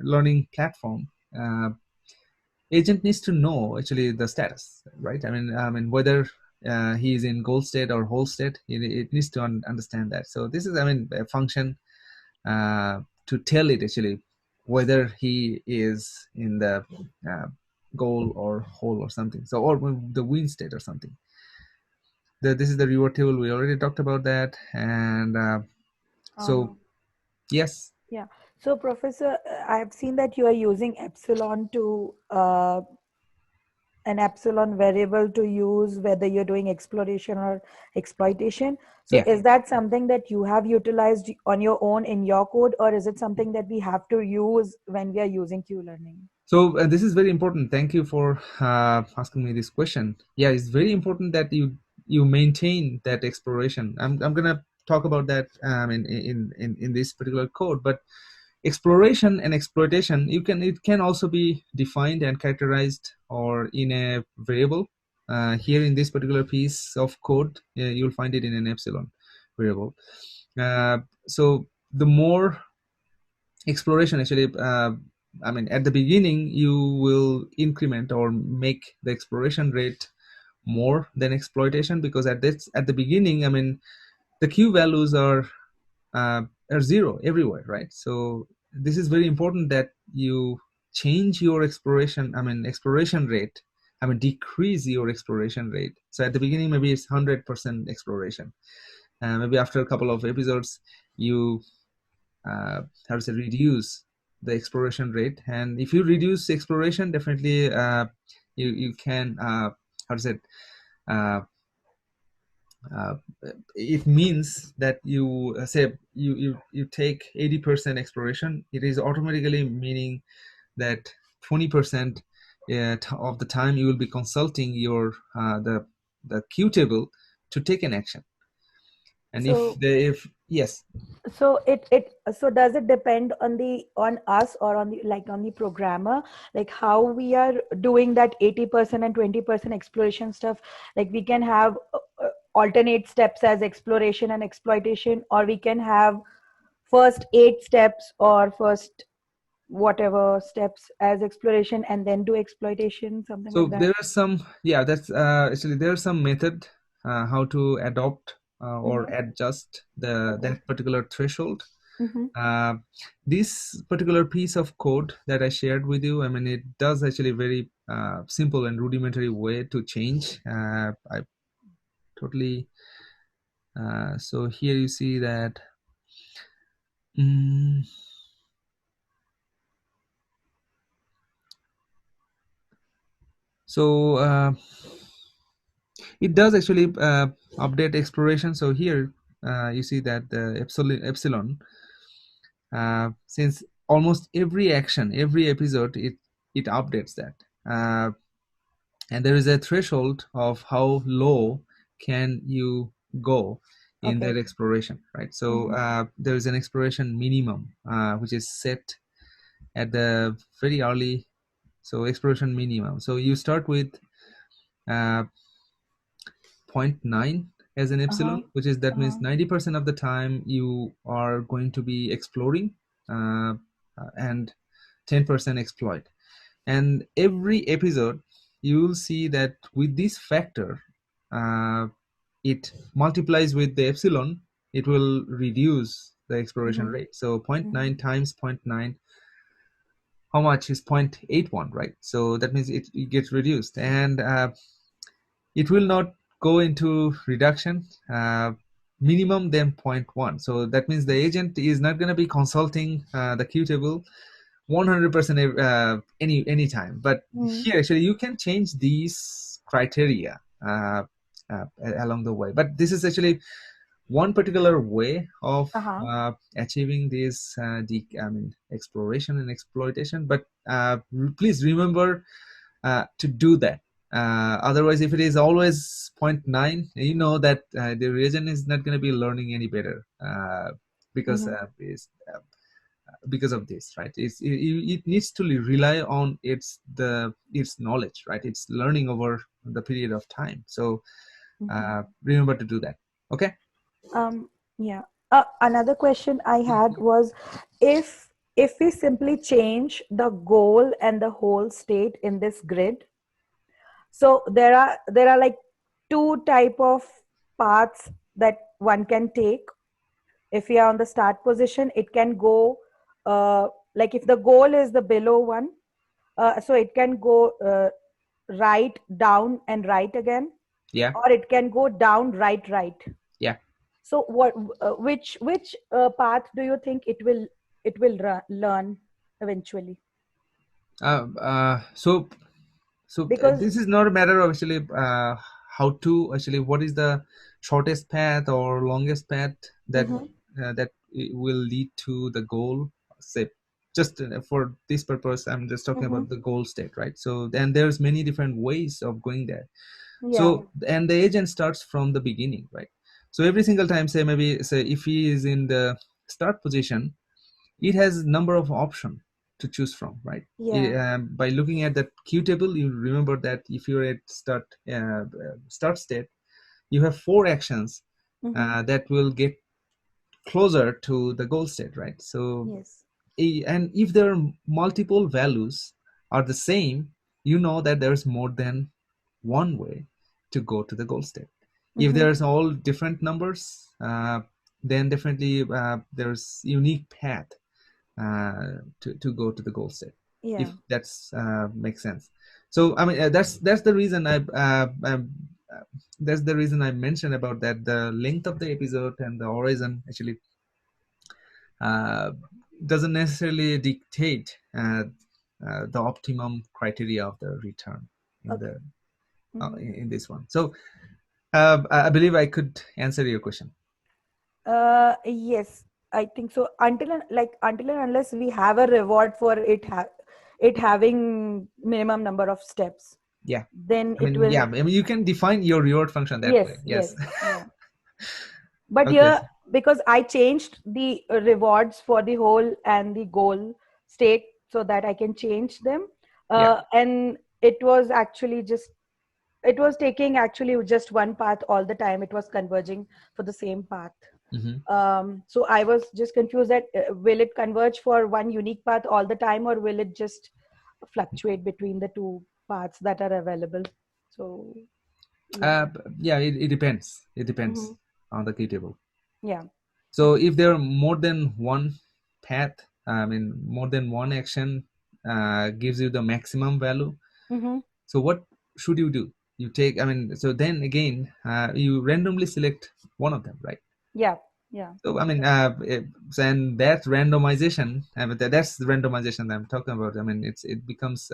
A: learning platform, agent needs to know actually the status, right? Whether he is in goal state or whole state, it needs to understand that. So this is a function to tell it actually whether he is in the goal or whole or something. So, or the win state or something. This is the reward table. We already talked about that. And so, yes.
B: Yeah. So, Professor, I've seen that you are using epsilon to an epsilon variable to use whether you're doing exploration or exploitation. So
A: Yeah.
B: is that something that you have utilized on your own in your code, or is it something that we have to use when we are using Qlearning?
A: So this is very important. Thank you for asking me this question. Yeah, it's very important that you maintain that exploration. I'm gonna talk about that in this particular code, but exploration and exploitation, it can also be defined and characterized or in a variable. Here in this particular piece of code, you'll find it in an epsilon variable. So the more exploration actually, at the beginning you will increment or make the exploration rate more than exploitation, because at the beginning, the Q values are zero everywhere, right? So this is very important that you change your exploration rate, decrease your exploration rate. So at the beginning maybe it's 100% exploration, maybe after a couple of episodes you reduce the exploration rate. And if you reduce exploration, definitely you can it means that you say you take 80% exploration, it is automatically meaning that 20% of the time you will be consulting your the Q table to take an action. And
B: So,
A: if yes.
B: So so does it depend on us or on the programmer, like how we are doing that 80% and 20% exploration stuff? Like we can have alternate steps as exploration and exploitation, or we can have first 8 steps or first whatever steps as exploration and then do exploitation, something
A: So
B: like that.
A: there are some, that's actually there are some method how to adopt or
B: Mm-hmm.
A: adjust
B: Okay.
A: that particular threshold.
B: Mm-hmm.
A: This particular piece of code that I shared with you, it does actually very simple and rudimentary way to change. I totally. So here you see that. So it does actually update exploration. So here you see that the epsilon, since almost every action, every episode, it updates that, and there is a threshold of how low can you go in
B: Okay.
A: that exploration, right? So there is an exploration minimum which is set at the very early. So exploration minimum, so you start with 0.9 as an epsilon, which is that means 90% of the time you are going to be exploring, and 10% exploit. And every episode you will see that with this factor, it multiplies with the epsilon, it will reduce the exploration rate. So 0.9 times 0.9, how much is 0.81, right? So that means it gets reduced, and it will not go into reduction minimum then 0.1. So that means the agent is not going to be consulting the Q table 100% any time. But here actually you can change these criteria along the way. But this is actually one particular way of achieving this exploration and exploitation. But please remember to do that. Otherwise, if it is always 0.9, you know that the reagent is not going to be learning any better because because of this, right? It needs to rely on its knowledge, right? It's learning over the period of time. So remember to do that. Okay.
B: Yeah. Another question I had was, if we simply change the goal and the whole state in this grid, so there are like two type of paths that one can take. If we are on the start position, it can go like if the goal is the below one, so it can go right, down, and right again,
A: Yeah.
B: or it can go down, right, right.
A: Yeah.
B: So what which path do you think it will learn eventually?
A: So
B: Because
A: this is not a matter of actually how to actually what is the shortest path or longest path that
B: mm-hmm,
A: that will lead to the goal. Say, just for this purpose, I'm just talking
B: mm-hmm,
A: about the goal state, right? So then there's many different ways of going there.
B: yeah,
A: So and the agent starts from the beginning, right? So every single time, say maybe say if he is in the start position, it has number of options to choose from, right?
B: yeah,
A: By looking at that Q table, you remember that if you're at start state, you have 4 actions
B: mm-hmm,
A: that will get closer to the goal state, right? So
B: yes,
A: and if there are multiple values are the same, you know that there's more than one way to go to the goal state. If
B: mm-hmm,
A: there's all different numbers, then definitely there's unique path to go to the goal state, if
B: yeah,
A: that's makes sense. So I mean that's the reason that's the reason I mentioned about that the length of the episode and the horizon actually uh, doesn't necessarily dictate the optimum criteria of the return in
B: okay,
A: the
B: mm-hmm.
A: in this one. So I believe I could answer your question.
B: Yes, I think so. Until and unless we have a reward for it having minimum number of steps,
A: Yeah.
B: then
A: I
B: it
A: mean,
B: will.
A: yeah, I mean, you can define your reward function that way.
B: Yes,
A: Yes.
B: yes, yeah. But
A: Okay.
B: here, because I changed the rewards for the whole and the goal state so that I can change them,
A: Yeah.
B: and it was taking actually just one path all the time. It was converging for the same path.
A: Hmm.
B: So I was just confused that will it converge for one unique path all the time, or will it just fluctuate between the two paths that are available? So yeah.
A: Yeah, it depends. It
B: Hmm.
A: depends on the key table.
B: Yeah.
A: So if there are more than one path, I mean, more than one action gives you the maximum value.
B: Mm-hmm.
A: So what should you do? You take, I mean, so then again, you randomly select one of them, right?
B: Yeah. Yeah.
A: So I mean, and that randomization, that's the randomization that I'm talking about. I mean, it becomes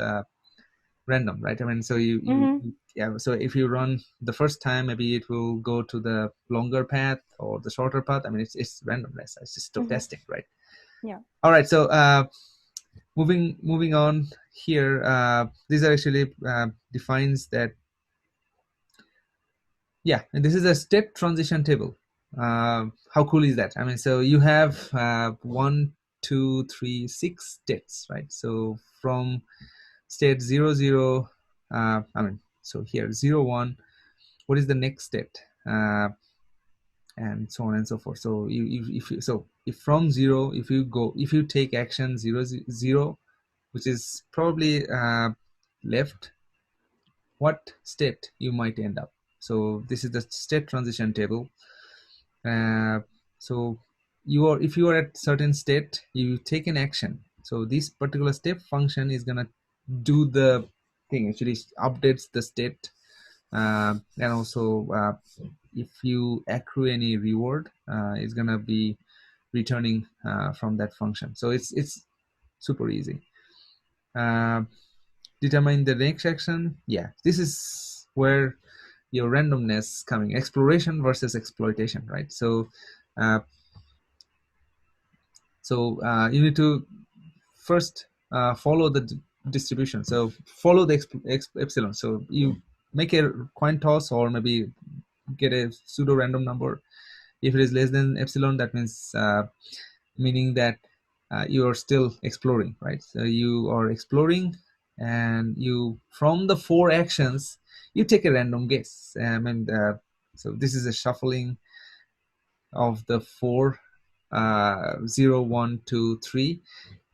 A: random, right? I mean, so
B: Mm-hmm.
A: yeah. So if you run the first time, maybe it will go to the longer path or the shorter path. I mean, it's randomness. It's just
B: Mm-hmm.
A: stochastic, right?
B: Yeah.
A: All right. So moving on here. These are actually defines that. Yeah, and this is a state transition table. How cool is that? I mean, so you have 1, 2, 3, 6 states, right? So from state 0, 0, I mean, so here 0, 1, what is the next state? And so on and so forth. So if from 0, if you take action 0, 0, which is probably left, what state you might end up. So this is the state transition table. Uh, so if you are at certain state, you take an action. So this particular step function is gonna do the thing, actually updates the state, and also if you accrue any reward, it's gonna be returning from that function. So it's super easy. Uh, Determine the next action. Yeah, this is where your randomness coming, exploration versus exploitation, right? So uh, you need to first follow the distribution. So follow the epsilon. So you make a coin toss, or maybe get a pseudo random number. If it is less than epsilon, that means meaning that you are still exploring, right? So you are exploring, and you, from the 4 actions, you take a random guess. And so this is a shuffling of the 4, 0, 1, 2, 3,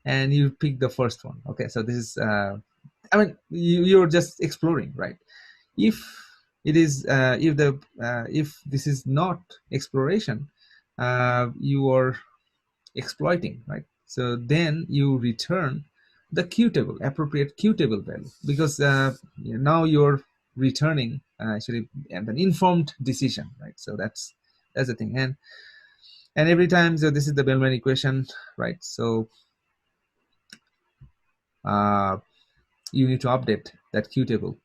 A: and you pick the first one. Okay, so this is I mean, you're just exploring, right? If it is if this is not exploration, you are exploiting, right? So then you return the Q table, appropriate Q table value, because now you're returning actually an informed decision, right? So that's the thing. And every time, so this is the Bellman equation, right? So you need to update that Q table,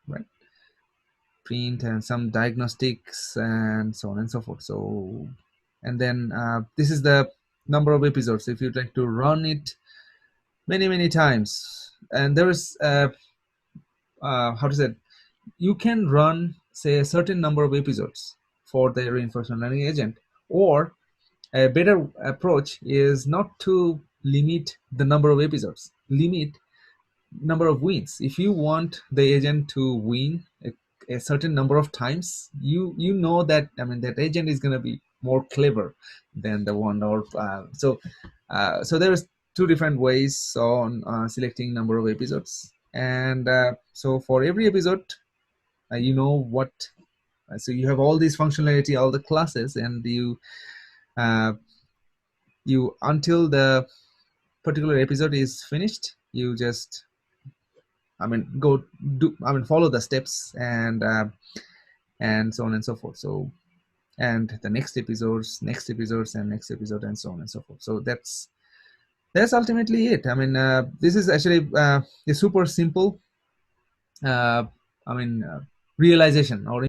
A: right? Print and some diagnostics and so on and so forth. So, and then this is the number of episodes if you'd like to run it many times. And there is how to say it? You can run, say, a certain number of episodes for the reinforcement learning agent, or a better approach is not to limit the number of episodes, limit number of wins. If you want the agent to win a certain number of times, you know that, I mean, that agent is going to be more clever than the one, or so there's 2 different ways on selecting number of episodes. And so for every episode, you know what, so you have all these functionality, all the classes, and you until the particular episode is finished, you just, I mean, follow the steps, and so on and so forth. So, and the next episodes, and next episode, and so on and so forth. So that's ultimately it. I mean, this is actually a super simple realization or